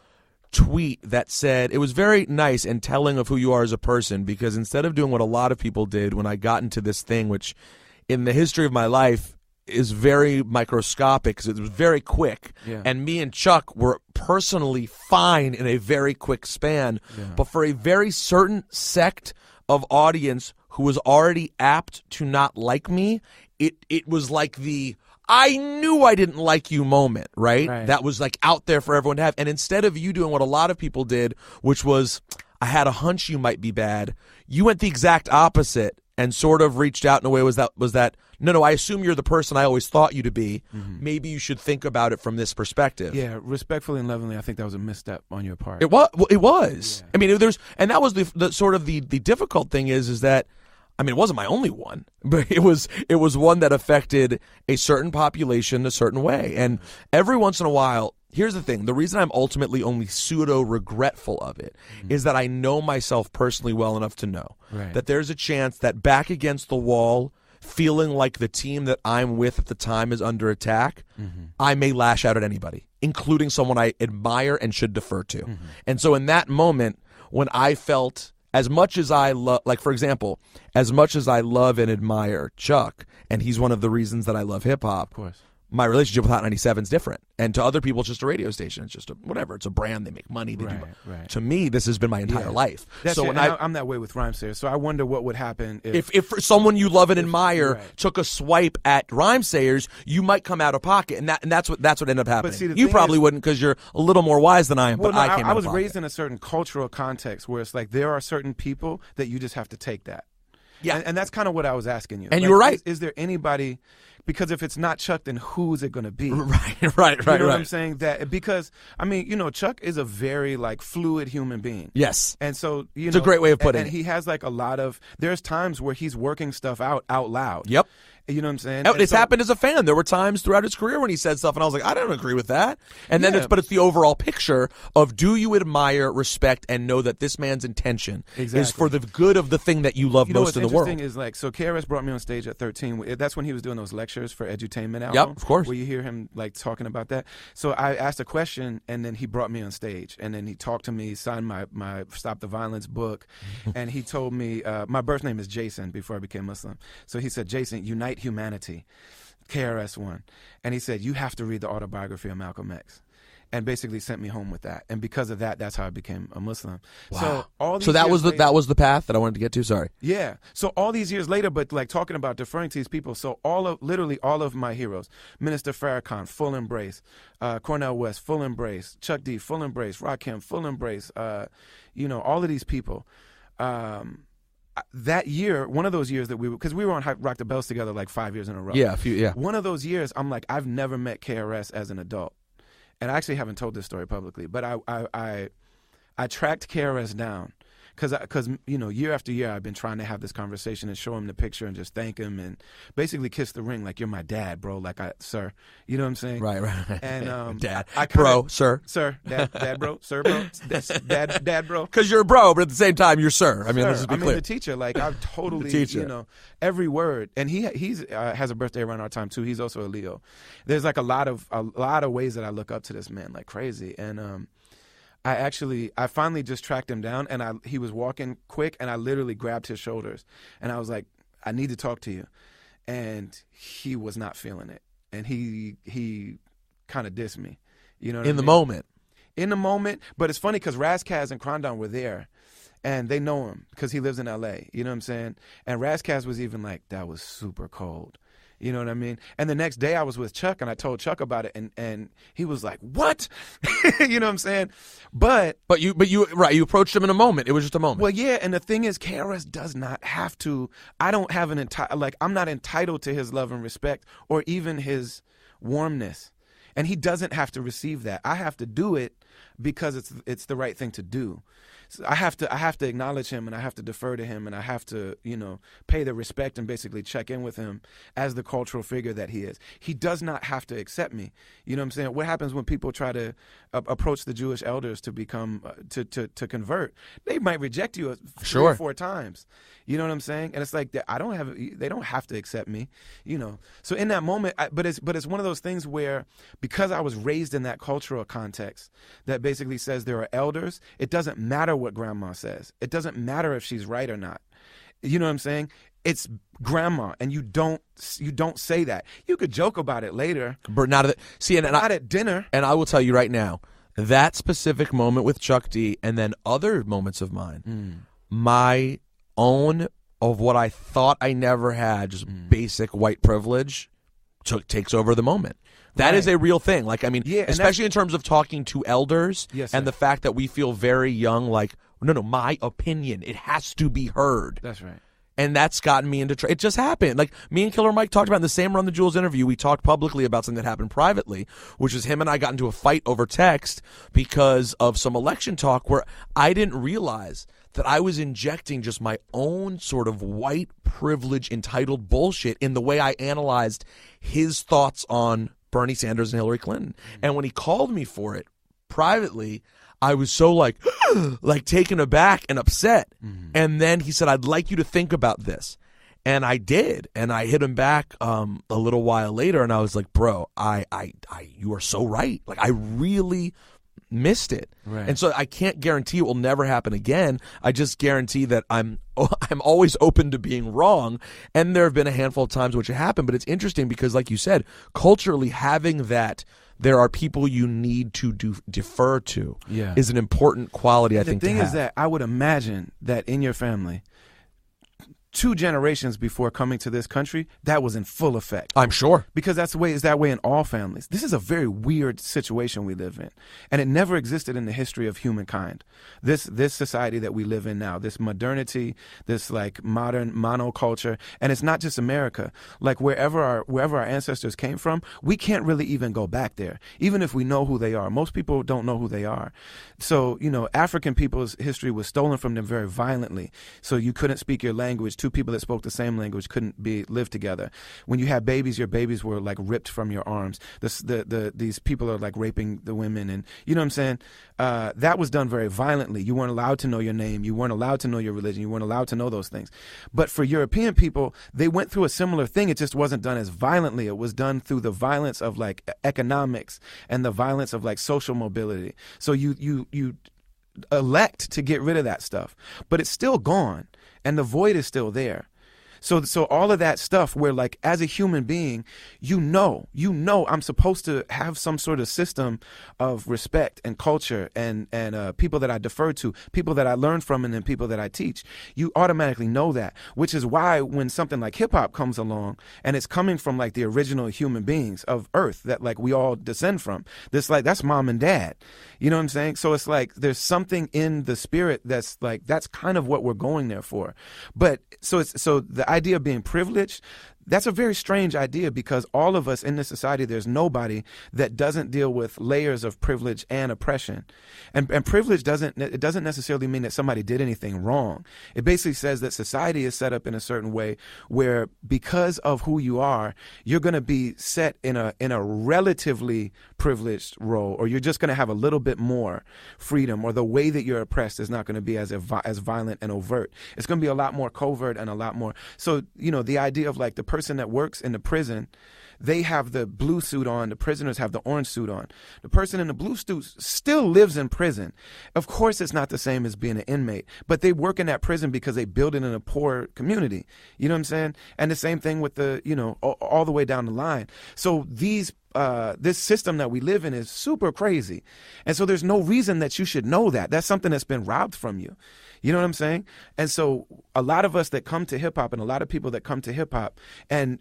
tweet that said, it was very nice and telling of who you are as a person, because instead of doing what a lot of people did when I got into this thing, which in the history of my life is very microscopic because it was very quick. Yeah. And me and Chuck were personally fine in a very quick span. Yeah. But for a very certain sect of audience who was already apt to not like me, it was like the I knew I didn't like you moment, right? That was like out there for everyone to have. And instead of you doing what a lot of people did, which was I had a hunch you might be bad, you went the exact opposite and sort of reached out in a way was that no, I assume you're the person I always thought you to be. Mm-hmm. Maybe you should think about it from this perspective. Yeah, respectfully and lovingly, I think that was a misstep on your part. It was. Well, it was. Yeah. I mean, and that was the sort of the difficult thing is that, I mean, it wasn't my only one, but it was one that affected a certain population a certain way. And every once in a while, here's the thing. The reason I'm ultimately only pseudo-regretful of it is that I know myself personally well enough to know that there's a chance that back against the wall, feeling like the team that I'm with at the time is under attack, I may lash out at anybody, including someone I admire and should defer to. And so in that moment, when I felt... as much as I love, like, for example, as much as I love and admire Chuck, and he's one of the reasons that I love hip-hop, of course, my relationship with Hot 97 is different. And to other people, it's just a radio station. It's just whatever. It's a brand. They make money. They do. To me, this has been my entire life. So when I'm that way with Rhymesayers. So I wonder what would happen if someone you love and admire took a swipe at Rhymesayers, you might come out of pocket, and that's what ended up happening. But see, you probably wouldn't because you're a little more wise than I am. Well, but I came out I was of pocket. raised in a certain cultural context where it's like there are certain people that you just have to take that. Yeah, and that's kind of what I was asking you. And you were right. Is there anybody? Because if it's not Chuck, then who's it going to be? Right. You know what I'm saying? That because I mean, you know, Chuck is a very like fluid human being. Yes. And so it's a great way of putting it. And he has like a lot of. There's times where he's working stuff out loud. Yep. You know what I'm saying? It's happened as a fan. There were times throughout his career when he said stuff, and I was like, I don't agree with that. And then it's the overall picture of do you admire, respect, and know that this man's intention is for the good of the thing that you love most in the world. What's interesting is like, so KRS brought me on stage at 13. That's when he was doing those lectures for Edutainment album. Yep, of course. Where you hear him like talking about that. So I asked a question, and then he brought me on stage, and then he talked to me, signed my Stop the Violence book, and he told me my birth name is Jason before I became Muslim. So he said, Jason, unite humanity. KRS-One. And he said, you have to read the autobiography of Malcolm X. And basically sent me home with that. And because of that, that's how I became a Muslim. Wow. So that was the path that I wanted to get to. Sorry. Yeah. So all these years later, but like talking about deferring to these people. So literally all of my heroes, Minister Farrakhan, full embrace, Cornel West, full embrace, Chuck D, full embrace, Rakim, full embrace, you know, all of these people. That year, one of those years that because we were on Rock the Bells together like 5 years in a row. Yeah, One of those years, I'm like, I've never met KRS as an adult. And I actually haven't told this story publicly, but I tracked KRS down because you know, year after year I've been trying to have this conversation and show him the picture and just thank him and basically kiss the ring like, you're my dad, bro, like sir, you know what I'm saying? Right. And dad, bro, sir, dad, bro, sir, bro, dad, bro, because you're a bro, but at the same time you're sir. I mean, let's be clear. The teacher, like I'm totally, you know, every word. And he's has a birthday around our time too. He's also a Leo. There's like a lot of ways that I look up to this man like crazy. And I finally just tracked him down, and he was walking quick, and I literally grabbed his shoulders, and I was like, I need to talk to you. And he was not feeling it. And he kind of dissed me. You know what I mean? In the moment. But it's funny because Razkaz and Krondon were there, and they know him because he lives in L.A. You know what I'm saying? And Razkaz was even like, that was super cold. You know what I mean? And the next day I was with Chuck, and I told Chuck about it, and he was like, what? You know what I'm saying? But you approached him in a moment. It was just a moment. Well, yeah, and the thing is, KRS does not have to. I don't have I'm not entitled to his love and respect or even his warmness. And he doesn't have to receive that. I have to do it because it's the right thing to do. So I have to acknowledge him, and I have to defer to him, and I have to, pay the respect and basically check in with him as the cultural figure that he is. He does not have to accept me. You know what I'm saying? What happens when people try to approach the Jewish elders to become to convert? They might reject you 3 or 4 times. You know what I'm saying? And it's like they don't have to accept me. So in that moment, but it's one of those things where, because I was raised in that cultural context that basically says there are elders, it doesn't matter what grandma says. It doesn't matter if she's right or not. You know what I'm saying? It's grandma, and you don't say that. You could joke about it later, but not at dinner. And I will tell you right now, that specific moment with Chuck D, and then other moments of mine, my own of what I thought I never had, just basic white privilege, takes over the moment. That is a real thing. Like, I mean, especially in terms of talking to elders, and the fact that we feel very young, like, no, my opinion, it has to be heard. That's right. And that's gotten me into it just happened. Like, me and Killer Mike talked about in the same Run the Jewels interview, we talked publicly about something that happened privately, which is him and I got into a fight over text because of some election talk where I didn't realize that I was injecting just my own sort of white privilege entitled bullshit in the way I analyzed his thoughts on Bernie Sanders and Hillary Clinton. And when he called me for it privately, I was so like taken aback and upset. And then he said, I'd like you to think about this. And I did. And I hit him back a little while later, and I was like, bro, you are so right. Like, I really missed it. Right. And so I can't guarantee it will never happen again. I just guarantee that I'm always open to being wrong. And there have been a handful of times which it happened. But it's interesting because, like you said, culturally having that there are people you need to defer to is an important quality, I think, to have. The thing is that I would imagine that in your family, 2 generations before coming to this country, that was in full effect. I'm sure. Because it's that way in all families. This is a very weird situation we live in. And it never existed in the history of humankind. This society that we live in now, this modernity, this like modern monoculture, and it's not just America. Like wherever our ancestors came from, we can't really even go back there, even if we know who they are. Most people don't know who they are. So, African people's history was stolen from them very violently. So you couldn't speak your language. 2 people that spoke the same language couldn't live together. When you had babies, your babies were like ripped from your arms. These people are like raping the women, and you know what I'm saying? That was done very violently. You weren't allowed to know your name. You weren't allowed to know your religion. You weren't allowed to know those things. But for European people, they went through a similar thing. It just wasn't done as violently. It was done through the violence of like economics and the violence of like social mobility. So you elect to get rid of that stuff, but it's still gone. And the void is still there. So all of that stuff where like as a human being, I'm supposed to have some sort of system of respect and culture and people that I defer to, people that I learn from, and then people that I teach. You automatically know that, which is why when something like hip hop comes along and it's coming from like the original human beings of Earth that like we all descend from, that's mom and dad. You know what I'm saying? So it's like there's something in the spirit that's kind of what we're going there for. But so the idea of being privileged, that's a very strange idea because all of us in this society, there's nobody that doesn't deal with layers of privilege and oppression. And privilege doesn't necessarily mean that somebody did anything wrong. It basically says that society is set up in a certain way where because of who you are, you're going to be set in a relatively privileged role, or you're just going to have a little bit more freedom, or the way that you're oppressed is not going to be as violent and overt. It's going to be a lot more covert and a lot more. So, the idea of like the person that works in the prison, they have the blue suit on, the prisoners have the orange suit on. The person in the blue suit still lives in prison. Of course, it's not the same as being an inmate, but they work in that prison because they build it in a poor community. You know what I'm saying? And the same thing with all the way down the line. So this system that we live in is super crazy. And so there's no reason that you should know that. That's something that's been robbed from you. You know what I'm saying? And so a lot of us that come to hip hop and a lot of people that come to hip hop and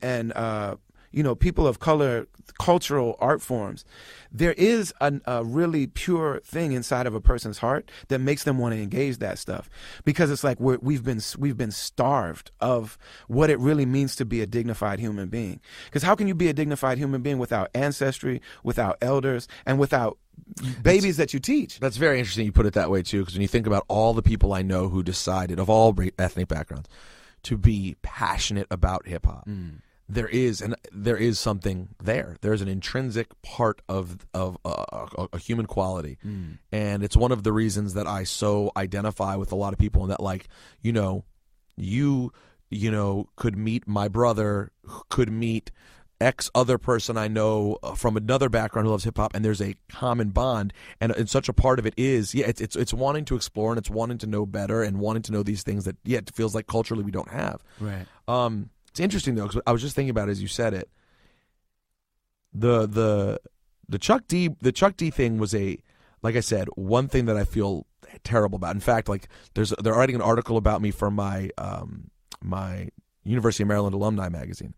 people of color, cultural art forms, there is a really pure thing inside of a person's heart that makes them want to engage that stuff, because it's like we've been starved of what it really means to be a dignified human being. Because how can you be a dignified human being without ancestry, without elders, and without babies that you teach. That's very interesting you put it that way, too, because when you think about all the people I know who decided, of all ethnic backgrounds, to be passionate about hip-hop, there is something there. There's an intrinsic part of a human quality, and it's one of the reasons that I so identify with a lot of people, and that, like, you could meet my brother, could meet X other person I know from another background who loves hip hop, and there's a common bond, and such a part of it is, it's wanting to explore, and it's wanting to know better, and wanting to know these things that, it feels like culturally we don't have. Right. It's interesting though, because I was just thinking about it as you said it. The Chuck D thing was like I said, one thing that I feel terrible about. In fact, like they're writing an article about me for my my University of Maryland alumni magazine.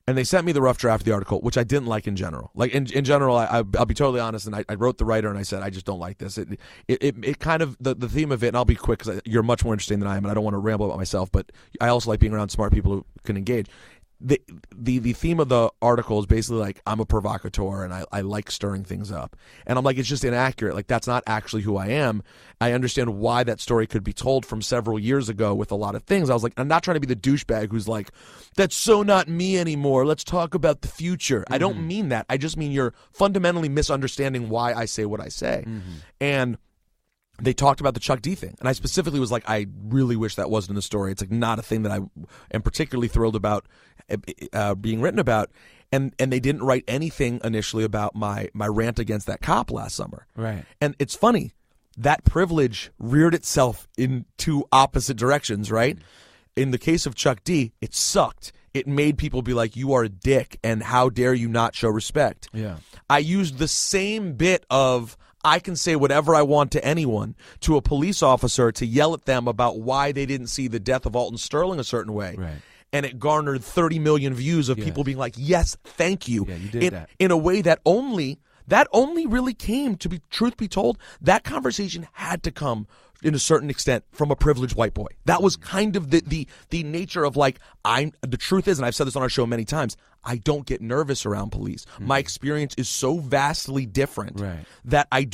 And they sent me the rough draft of the article, which I didn't like in general. Like in general, I'll be totally honest, and I wrote the writer and I said, I just don't like this. It kind of, the theme of it, and I'll be quick because you're much more interesting than I am, and I don't want to ramble about myself, but I also like being around smart people who can engage. The theme of the article is basically like, I'm a provocateur and I like stirring things up. And I'm like, it's just inaccurate. Like, that's not actually who I am. I understand why that story could be told from several years ago with a lot of things. I was like, I'm not trying to be the douchebag who's like, that's so not me anymore. Let's talk about the future. I don't mean that. I just mean you're fundamentally misunderstanding why I say what I say. And they talked about the Chuck D thing, and I specifically was like, I really wish that wasn't in the story. It's like not a thing that I am particularly thrilled about being written about. And they didn't write anything initially about my rant against that cop last summer. Right. And it's funny, that privilege reared itself in two opposite directions, right? In the case of Chuck D, it sucked. It made people be like, you are a dick, and how dare you not show respect. Yeah. I used the same bit of, I can say whatever I want to anyone, to a police officer to yell at them about why they didn't see the death of Alton Sterling a certain way. Right. And it garnered 30 million views of people being like, yes, thank you. Yeah, you did that. In a way that only really came, to be truth be told, that conversation had to come in a certain extent from a privileged white boy. That was kind of the nature of, like, the truth is, and I've said this on our show many times, I don't get nervous around police. My experience is so vastly different that I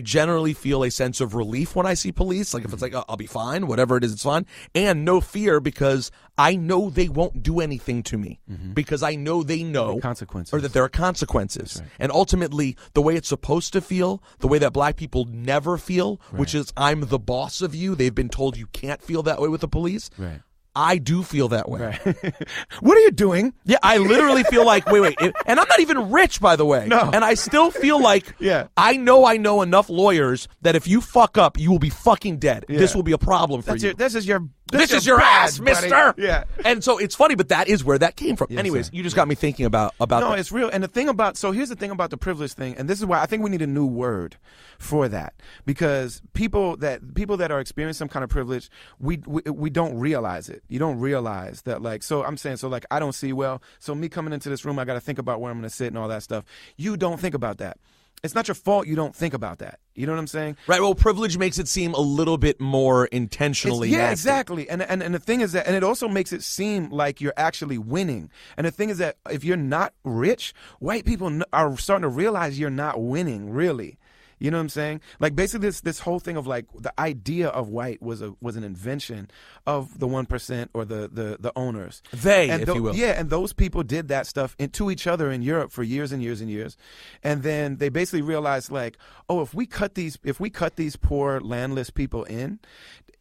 generally feel a sense of relief when I see police. Like, if it's like, I'll be fine, whatever it is, it's fine. And no fear, because I know they won't do anything to me. Because I know they know. The consequences. Or that there are consequences. Right. And ultimately, the way it's supposed to feel, the way that black people never feel, which is, I'm the boss of you. They've been told you can't feel that way with the police. Right. I do feel that way. Right. What are you doing? Yeah, I literally feel like, wait. And I'm not even rich, by the way. No. And I still feel like, Yeah. I know enough lawyers that if you fuck up, you will be fucking dead. Yeah. This will be a problem for you. This is your ass, badge, mister. buddy. Yeah. And so it's funny, but that is where that came from. Yes, Anyways, sir. you just got me thinking about No, that. it's real. And here's the thing about the privilege thing, and this is why I think we need a new word for that, because people that are experiencing some kind of privilege, we don't realize it. You don't realize that, like, so I'm saying, so like, I don't see well, so me coming into this room, I got to think about where I'm going to sit and all that stuff. You don't think about that. It's not your fault you don't think about that. You know what I'm saying? Right. Well, privilege makes it seem a little bit more intentionally nasty. Exactly. And the thing is that, and it also makes it seem like you're actually winning. And the thing is that if you're not rich, white people are starting to realize you're not winning, really. You know what I'm saying? Like, basically this whole thing of, like, the idea of white was an invention of the 1% or the owners. If you will. Yeah, and those people did that stuff to each other in Europe for years and years and years. And then they basically realized, like, oh, if we cut these poor landless people in,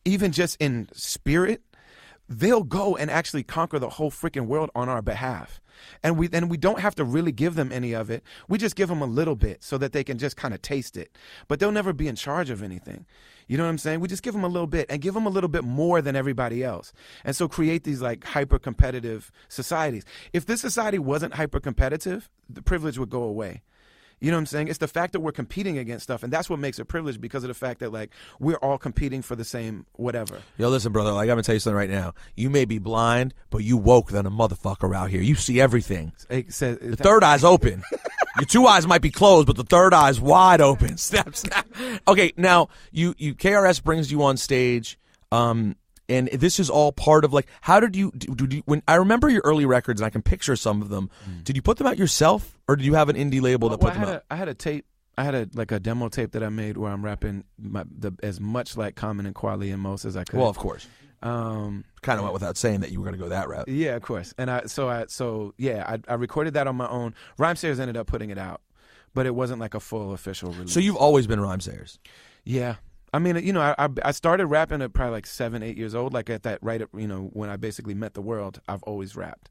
even just in spirit, they'll go and actually conquer the whole freaking world on our behalf. And we don't have to really give them any of it. We just give them a little bit so that they can just kind of taste it. But they'll never be in charge of anything. You know what I'm saying? We just give them a little bit and give them a little bit more than everybody else. And so create these, like, hyper-competitive societies. If this society wasn't hyper-competitive, the privilege would go away. You know what I'm saying? It's the fact that we're competing against stuff, and that's what makes it privileged, because of the fact that, like, we're all competing for the same whatever. Yo, listen, brother, like, I'm going to tell you something right now. You may be blind, but you woke than a motherfucker out here. You see everything. The third eye's open. Your two eyes might be closed, but the third eye's wide open. Snap, snap. Okay, now, you KRS brings you on stage, and this is all part of, like, how did you when I remember your early records, and I can picture some of them. Did you put them out yourself, or did you have an indie label that put them out? I had a tape I had a demo tape that I made where I'm rapping as much like Common and Kweli and Mos as I could. Well, of course. Kind of went without saying that you were going to go that route. Yeah, of course. And I recorded that on my own. Rhymesayers ended up putting it out, but it wasn't like a full official release. So you've always been Rhymesayers? Yeah. I mean, you know, I started rapping at probably like 7, 8 years old, like at that when I basically met the world, I've always rapped.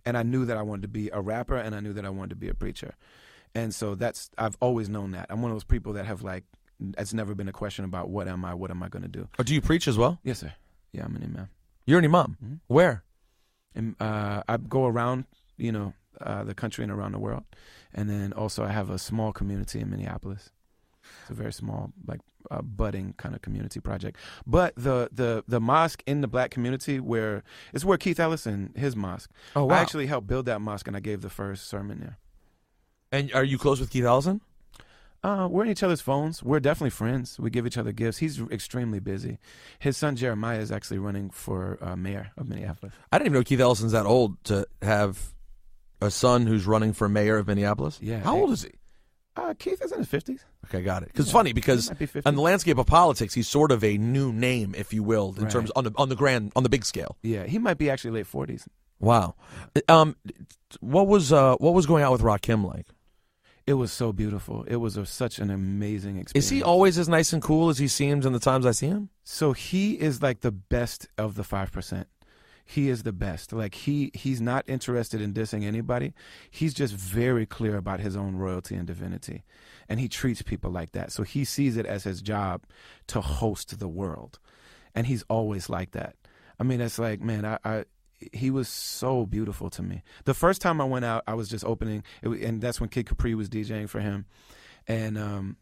And I knew that I wanted to be a rapper, and I knew that I wanted to be a preacher. And so I've always known that. I'm one of those people that have like, it's never been a question about what am I going to do. Oh, do you preach as well? Yes, sir. Yeah, I'm an imam. You're an imam? Mm-hmm. Where? And, I go around, the country and around the world. And then also I have a small community in Minneapolis. It's a very small, like, budding kind of community project. But the mosque in the black community where Keith Ellison, his mosque. Oh, wow. I actually helped build that mosque, and I gave the first sermon there. And are you close with Keith Ellison? We're in each other's phones. We're definitely friends. We give each other gifts. He's extremely busy. His son Jeremiah is actually running for mayor of Minneapolis. I didn't even know Keith Ellison's that old to have a son who's running for mayor of Minneapolis. Yeah. How old is he? Keith is in his 50s. Okay, got it. Because it's funny because on the landscape of politics, he's sort of a new name, if you will, in terms on the big scale. Yeah, he might be actually late 40s. Wow. What was going out with Rakim like? It was so beautiful. It was such an amazing experience. Is he always as nice and cool as he seems in the times I see him? So he is like the best of the 5%. He is the best. Like he's not interested in dissing anybody. He's just very clear about his own royalty and divinity. And he treats people like that. So he sees it as his job to host the world. And he's always like that. I mean, it's like, man, he was so beautiful to me. The first time I went out, I was just opening, and that's when Kid Capri was DJing for him. And,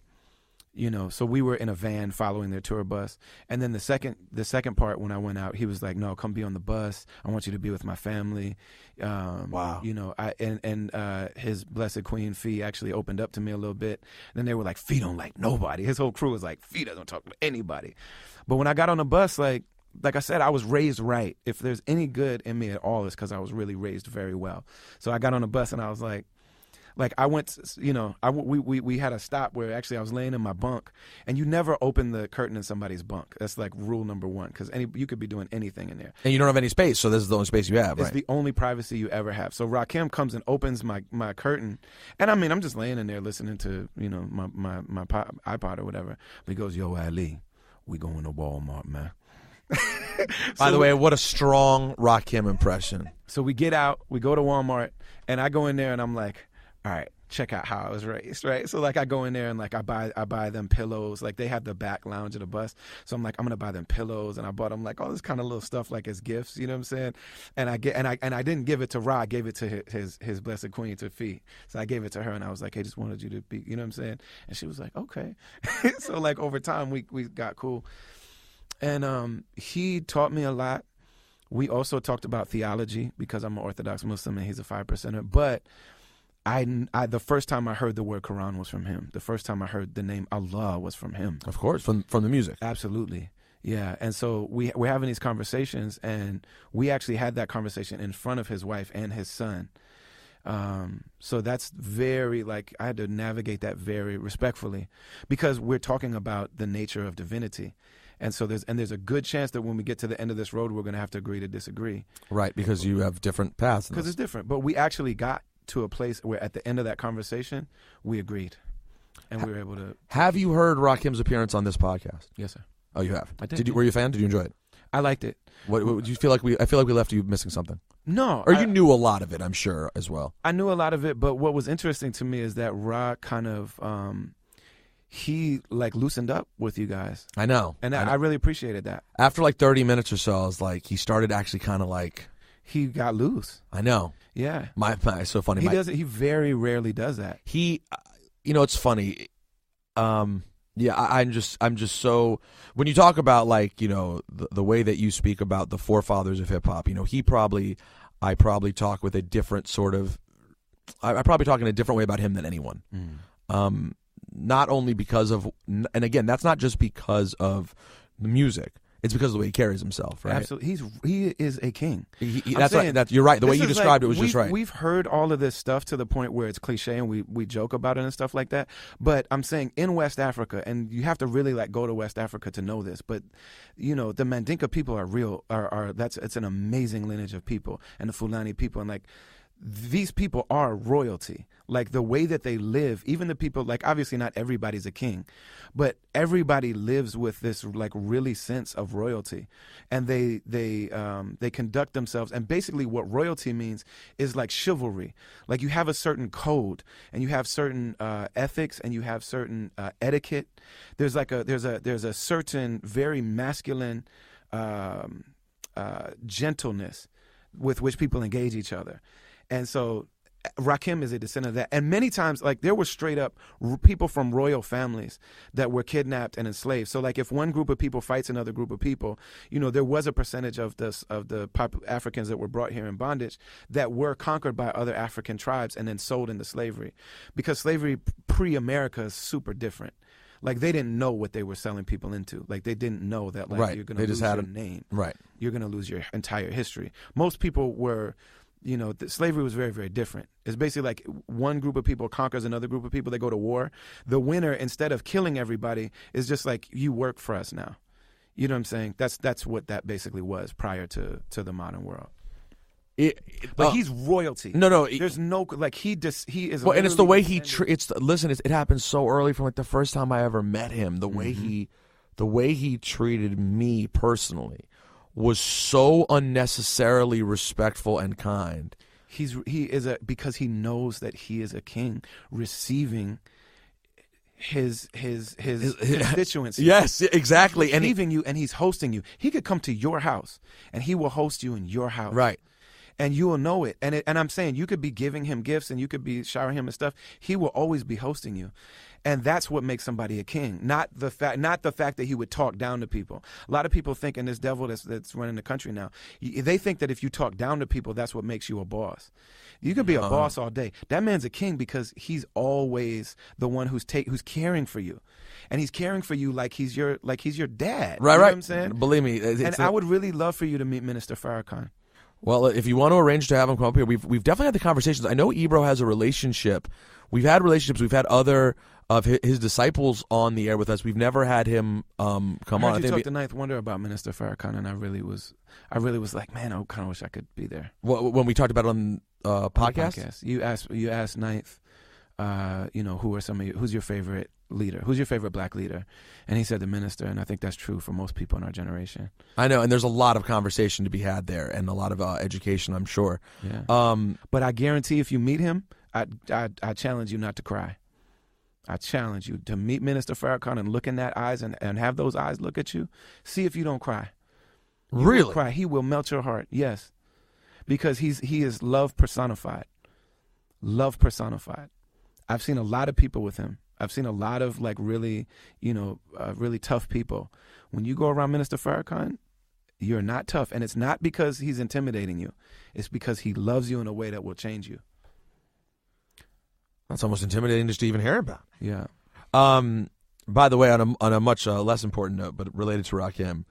so we were in a van following their tour bus. And then the second part when I went out, he was like, no, come be on the bus. I want you to be with my family. Wow. His blessed queen, Fee, actually opened up to me a little bit. And then they were like, Fee don't like nobody. His whole crew was like, Fee doesn't talk to anybody. But when I got on the bus, like I said, I was raised right. If there's any good in me at all, it's because I was really raised very well. So I got on the bus and I was like I went, we had a stop where actually I was laying in my bunk, and you never open the curtain in somebody's bunk. That's like rule number one, because you could be doing anything in there. And you don't have any space, so this is the only space you have, right? It's the only privacy you ever have. So Rakim comes and opens my curtain, and I mean, I'm just laying in there listening to, my iPod or whatever. But he goes, yo, Ali, we going to Walmart, man. By the way, what a strong Rakim impression. So we get out, we go to Walmart, and I go in there and I'm like, all right, check out how I was raised, right? So like I go in there and like I buy them pillows. Like they have the back lounge of the bus. So I'm like, I'm gonna buy them pillows, and I bought them like all this kind of little stuff like as gifts, you know what I'm saying? And I didn't give it to Ra, I gave it to his blessed queen, to Fee. So I gave it to her and I was like, hey, just wanted you to be, you know what I'm saying? And she was like, okay. So like over time we got cool. And he taught me a lot. We also talked about theology because I'm an Orthodox Muslim and he's a 5%er. But I the first time I heard the word Quran was from him. The first time I heard the name Allah was from him. Of course, from the music. Absolutely. Yeah. And so we're having these conversations, and we actually had that conversation in front of his wife and his son. So that's very, like, I had to navigate that very respectfully, because we're talking about the nature of divinity. And so there's a good chance that when we get to the end of this road, we're going to have to agree to disagree. Right, because you have different paths. Because it's different. But we actually got to a place where at the end of that conversation, we agreed. And we were able to... Have you heard Rakim's appearance on this podcast? Yes, sir. Oh, you have? I did. Were you a fan? Did you enjoy it? I liked it. What did you feel like I feel like we left you missing something? No. Or you knew a lot of it, I'm sure, as well. I knew a lot of it, but what was interesting to me is that Ra kind of... he like loosened up with you guys. I know. And I really appreciated that. After like 30 minutes or so, I was like, he started actually kind of like... He got loose. I know. Yeah. It's so funny. He very rarely does that. It's funny. Yeah, I'm just so... When you talk about like, the way that you speak about the forefathers of hip hop, I probably talk with a different sort of... I probably talk in a different way about him than anyone. Not only because of... And again, that's not just because of the music. It's because of the way he carries himself, right? Absolutely. He is a king. That's right. You're right. The way you described it was just right. We've heard all of this stuff to the point where it's cliche and we joke about it and stuff like that. But I'm saying in West Africa, and you have to really like go to West Africa to know this, but you know, the Mandinka people are real, it's an amazing lineage of people, and the Fulani people, and like these people are royalty. Like the way that they live, even the people, like obviously not everybody's a king, but everybody lives with this like really sense of royalty, and they conduct themselves. And basically, what royalty means is like chivalry. Like you have a certain code, and you have certain ethics, and you have certain etiquette. There's a certain very masculine gentleness with which people engage each other. And so Rakim is a descendant of that. And many times, like, there were straight up people from royal families that were kidnapped and enslaved. So, like, if one group of people fights another group of people, you know, there was a percentage of the Africans that were brought here in bondage that were conquered by other African tribes and then sold into slavery. Because slavery pre-America is super different. Like, they didn't know what they were selling people into. Like, they didn't know that, like, you're going to lose your name. Right. You're going to lose your entire history. Most people were... You know, slavery was very, very different. It's basically like one group of people conquers another group of people. They go to war. The winner, instead of killing everybody, is just like, you work for us now. You know what I'm saying? That's what that basically was prior to the modern world. But he's royalty. No. There's no like he is. Well, and it's the way he listen. It happened so early from like the first time I ever met him. The way he treated me personally was so unnecessarily respectful and kind. Because he knows that he is a king receiving his constituency. Yes, exactly. And leaving you, and he's hosting you. He could come to your house and he will host you in your house. Right. And you will know it. And I'm saying, you could be giving him gifts and you could be showering him and stuff. He will always be hosting you. And that's what makes somebody a king, not the fact that he would talk down to people. A lot of people think, and this devil that's running the country now, they think that if you talk down to people, that's what makes you a boss. You could be a boss all day. That man's a king because he's always the one who's caring for you, and he's caring for you like he's your dad. Right, you know right. What I'm saying, believe me, I would really love for you to meet Minister Farrakhan. Well, if you want to arrange to have him come up here, we've definitely had the conversations. I know Ebro has a relationship. We've had relationships. We've had other of his disciples on the air with us. We've never had him come on. I talked to Ninth Wonder about Minister Farrakhan, and I really was like, man, I kind of wish I could be there. When we talked about it on podcast? You asked Ninth, who's your favorite leader? Who's your favorite black leader? And he said the minister, and I think that's true for most people in our generation. I know, and there's a lot of conversation to be had there, and a lot of education, I'm sure. Yeah. But I guarantee if you meet him, I challenge you not to cry. I challenge you to meet Minister Farrakhan and look in that eyes and have those eyes look at you. See if you don't cry. Really? Won't cry. He will melt your heart. Yes. Because he is love personified. Love personified. I've seen a lot of people with him. I've seen a lot of like really, really tough people. When you go around Minister Farrakhan, you're not tough. And it's not because he's intimidating you. It's because he loves you in a way that will change you. That's almost intimidating just to even hear about. Yeah. By the way, on a much less important note, but related to Rakim,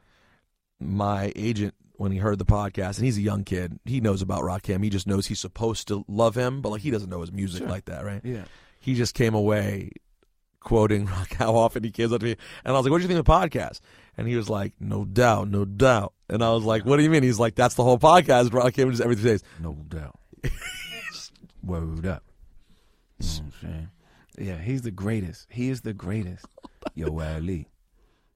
my agent, when he heard the podcast, and he's a young kid, he knows about Rakim. He just knows he's supposed to love him, but like he doesn't know his music like that, right? Yeah. He just came away quoting how often he came up to me, and I was like, "What do you think of the podcast?" And he was like, "No doubt, no doubt." And I was like, "What do you mean?" He's like, "That's the whole podcast." Rakim just everything says, "No doubt." Word up. You know what I'm saying? Yeah, he's the greatest. He is the greatest. Yo, Ali.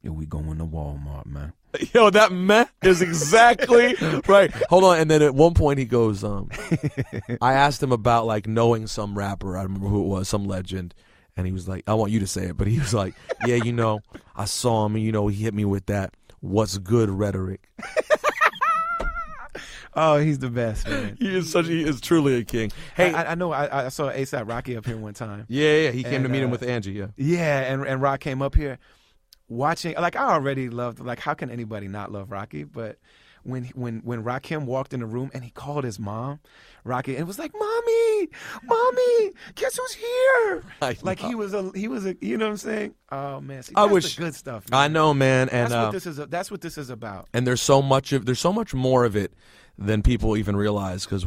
Yo, we going to Walmart, man. Yo, that meh is exactly right. Hold on. And then at one point he goes, I asked him about like knowing some rapper. I don't remember who it was, some legend. And he was like, I want you to say it. But he was like, yeah, I saw him and, he hit me with that what's good rhetoric. Oh, he's the best, man. He is truly a king. Hey, I know. I saw A$AP Rocky up here one time. Yeah. He came to meet him with Angie. Yeah. Yeah, and Rock came up here watching. Like I already loved. Like how can anybody not love Rocky? But when Rakim walked in the room and he called his mom, Rocky, and it was like, mommy, guess who's here? Like he was a, you know what I'm saying? Oh man, see, that's the good stuff, man. I know, man, and that's what this is about. And there's so much more of it than people even realize, because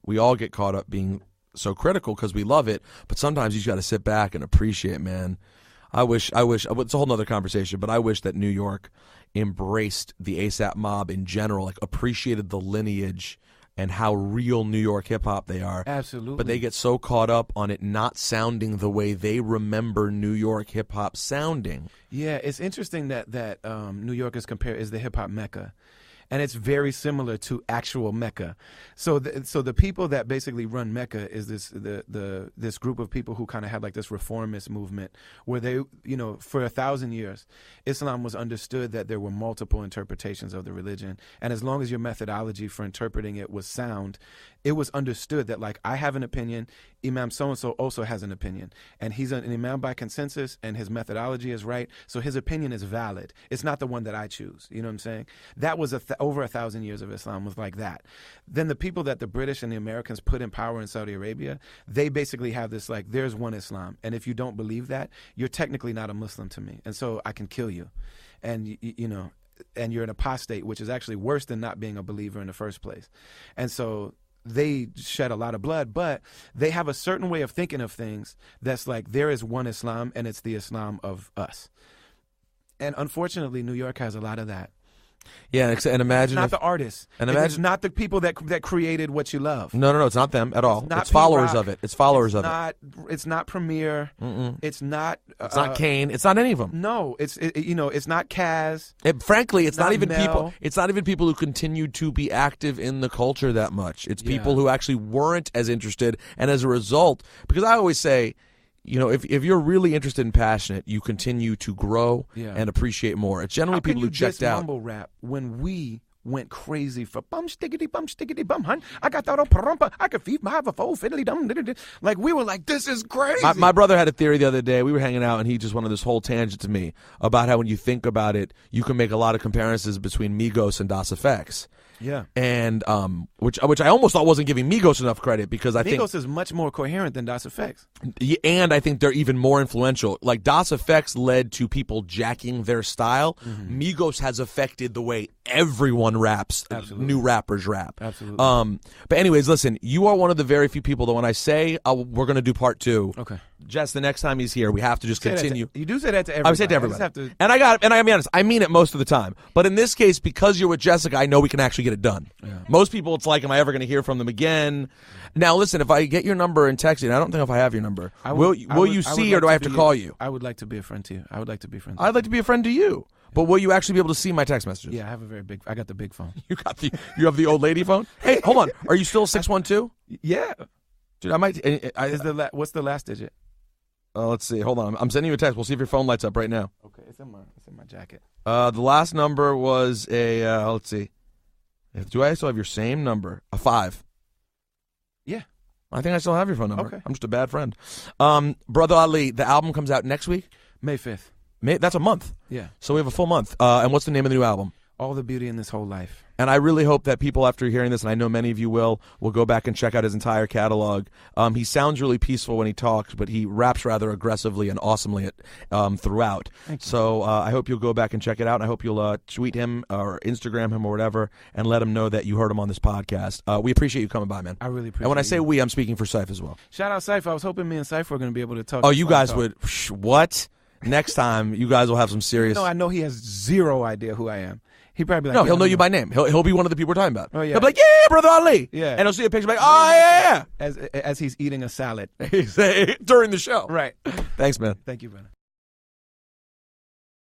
we all get caught up being so critical because we love it, but sometimes you just got to sit back and appreciate, man. I wish it's a whole nother conversation, but I wish that New York embraced the ASAP mob in general, like appreciated the lineage and how real New York hip hop they are. Absolutely. But they get so caught up on it not sounding the way they remember New York hip hop sounding. Yeah, it's interesting that New York is the hip hop mecca. And it's very similar to actual Mecca. So the people that basically run Mecca is this group of people who kind of had like this reformist movement where they, you know, for 1,000 years, Islam was understood that there were multiple interpretations of the religion. And as long as your methodology for interpreting it was sound, it was understood that, like, I have an opinion, Imam so-and-so also has an opinion. And he's an Imam by consensus, and his methodology is right, so his opinion is valid. It's not the one that I choose. You know what I'm saying? That was over 1,000 years of Islam was like that. Then the people that the British and the Americans put in power in Saudi Arabia, they basically have this, like, there's one Islam. And if you don't believe that, you're technically not a Muslim to me. And so I can kill you. And, you know, and you're an apostate, which is actually worse than not being a believer in the first place. And so they shed a lot of blood, but they have a certain way of thinking of things that's like, there is one Islam, and it's the Islam of us. And unfortunately, New York has a lot of that. Yeah, and imagine it's not the artists, and it's not the people that created what you love. No, it's not them at all. It's followers of it. It's followers of it. It's not Premier. It's not. It's not Kane. It's not any of them. No, it's not Kaz. Frankly, it's not even Mel. people. It's not even people who continue to be active in the culture that much. It's people who actually weren't as interested, and as a result, because I always say, you know, if you're really interested and passionate, you continue to grow and appreciate more. It's generally people who checked out. Mumble rap when we went crazy for bum stickity bum hun. I got that old parumpa. I could feed my have a full fiddly dum. Like, we were like, this is crazy. My brother had a theory the other day. We were hanging out, and he just went on this whole tangent to me about how when you think about it, you can make a lot of comparisons between Migos and Das FX. Yeah, and which I almost thought wasn't giving Migos enough credit, because I think Migos is much more coherent than Das FX. And I think they're even more influential. Like, Das FX led to people jacking their style. Migos has affected the way everyone raps. Absolutely. New rappers rap. Absolutely. But anyways, listen, you are one of the very few people that when I say we're going to do part 2, okay, Jess, the next time he's here, we have to just continue. You do say that to everybody. I would say it to everybody. And I be honest, I mean it most of the time. But in this case, because you're with Jessica, I know we can actually get it done. Yeah. Most people, it's like, am I ever going to hear from them again? Now, listen, if I get your number and text you, and I don't think if I have your number, will you see, or do I have to call you? I would like to be a friend to you. I would like to be friends. I'd like to be a friend to you. But will you actually be able to see my text messages? Yeah, I have I got the big phone. You have the old lady phone? Hey, hold on. Are you still 612? Yeah. Dude, I might. What's the last digit? Let's see. Hold on. I'm sending you a text. We'll see if your phone lights up right now. Okay, it's in my jacket. The last number was let's see. Do I still have your same number? A 5. Yeah. I think I still have your phone number. Okay. I'm just a bad friend. Brother Ali, the album comes out next week? May 5th. That's a month. Yeah. So we have a full month. And what's the name of the new album? All the Beauty in This Whole Life. And I really hope that people, after hearing this, and I know many of you will go back and check out his entire catalog. He sounds really peaceful when he talks, but he raps rather aggressively and awesomely throughout. So I hope you'll go back and check it out. And I hope you'll tweet him or Instagram him or whatever and let him know that you heard him on this podcast. We appreciate you coming by, man. I really appreciate it. And when I say we, I'm speaking for Ciph as well. Shout out Cipha. I was hoping me and Cipha were going to be able to talk. Oh, you guys would. What? Next time, you guys will have some serious. No, I know he has zero idea who I am. He probably no, he'll know you by name. He'll be one of the people we're talking about. Oh yeah, he'll be like, yeah, Brother Ali. Yeah, and he'll see a picture like, oh yeah, as he's eating a salad during the show. Right. Thanks, man. Thank you, brother.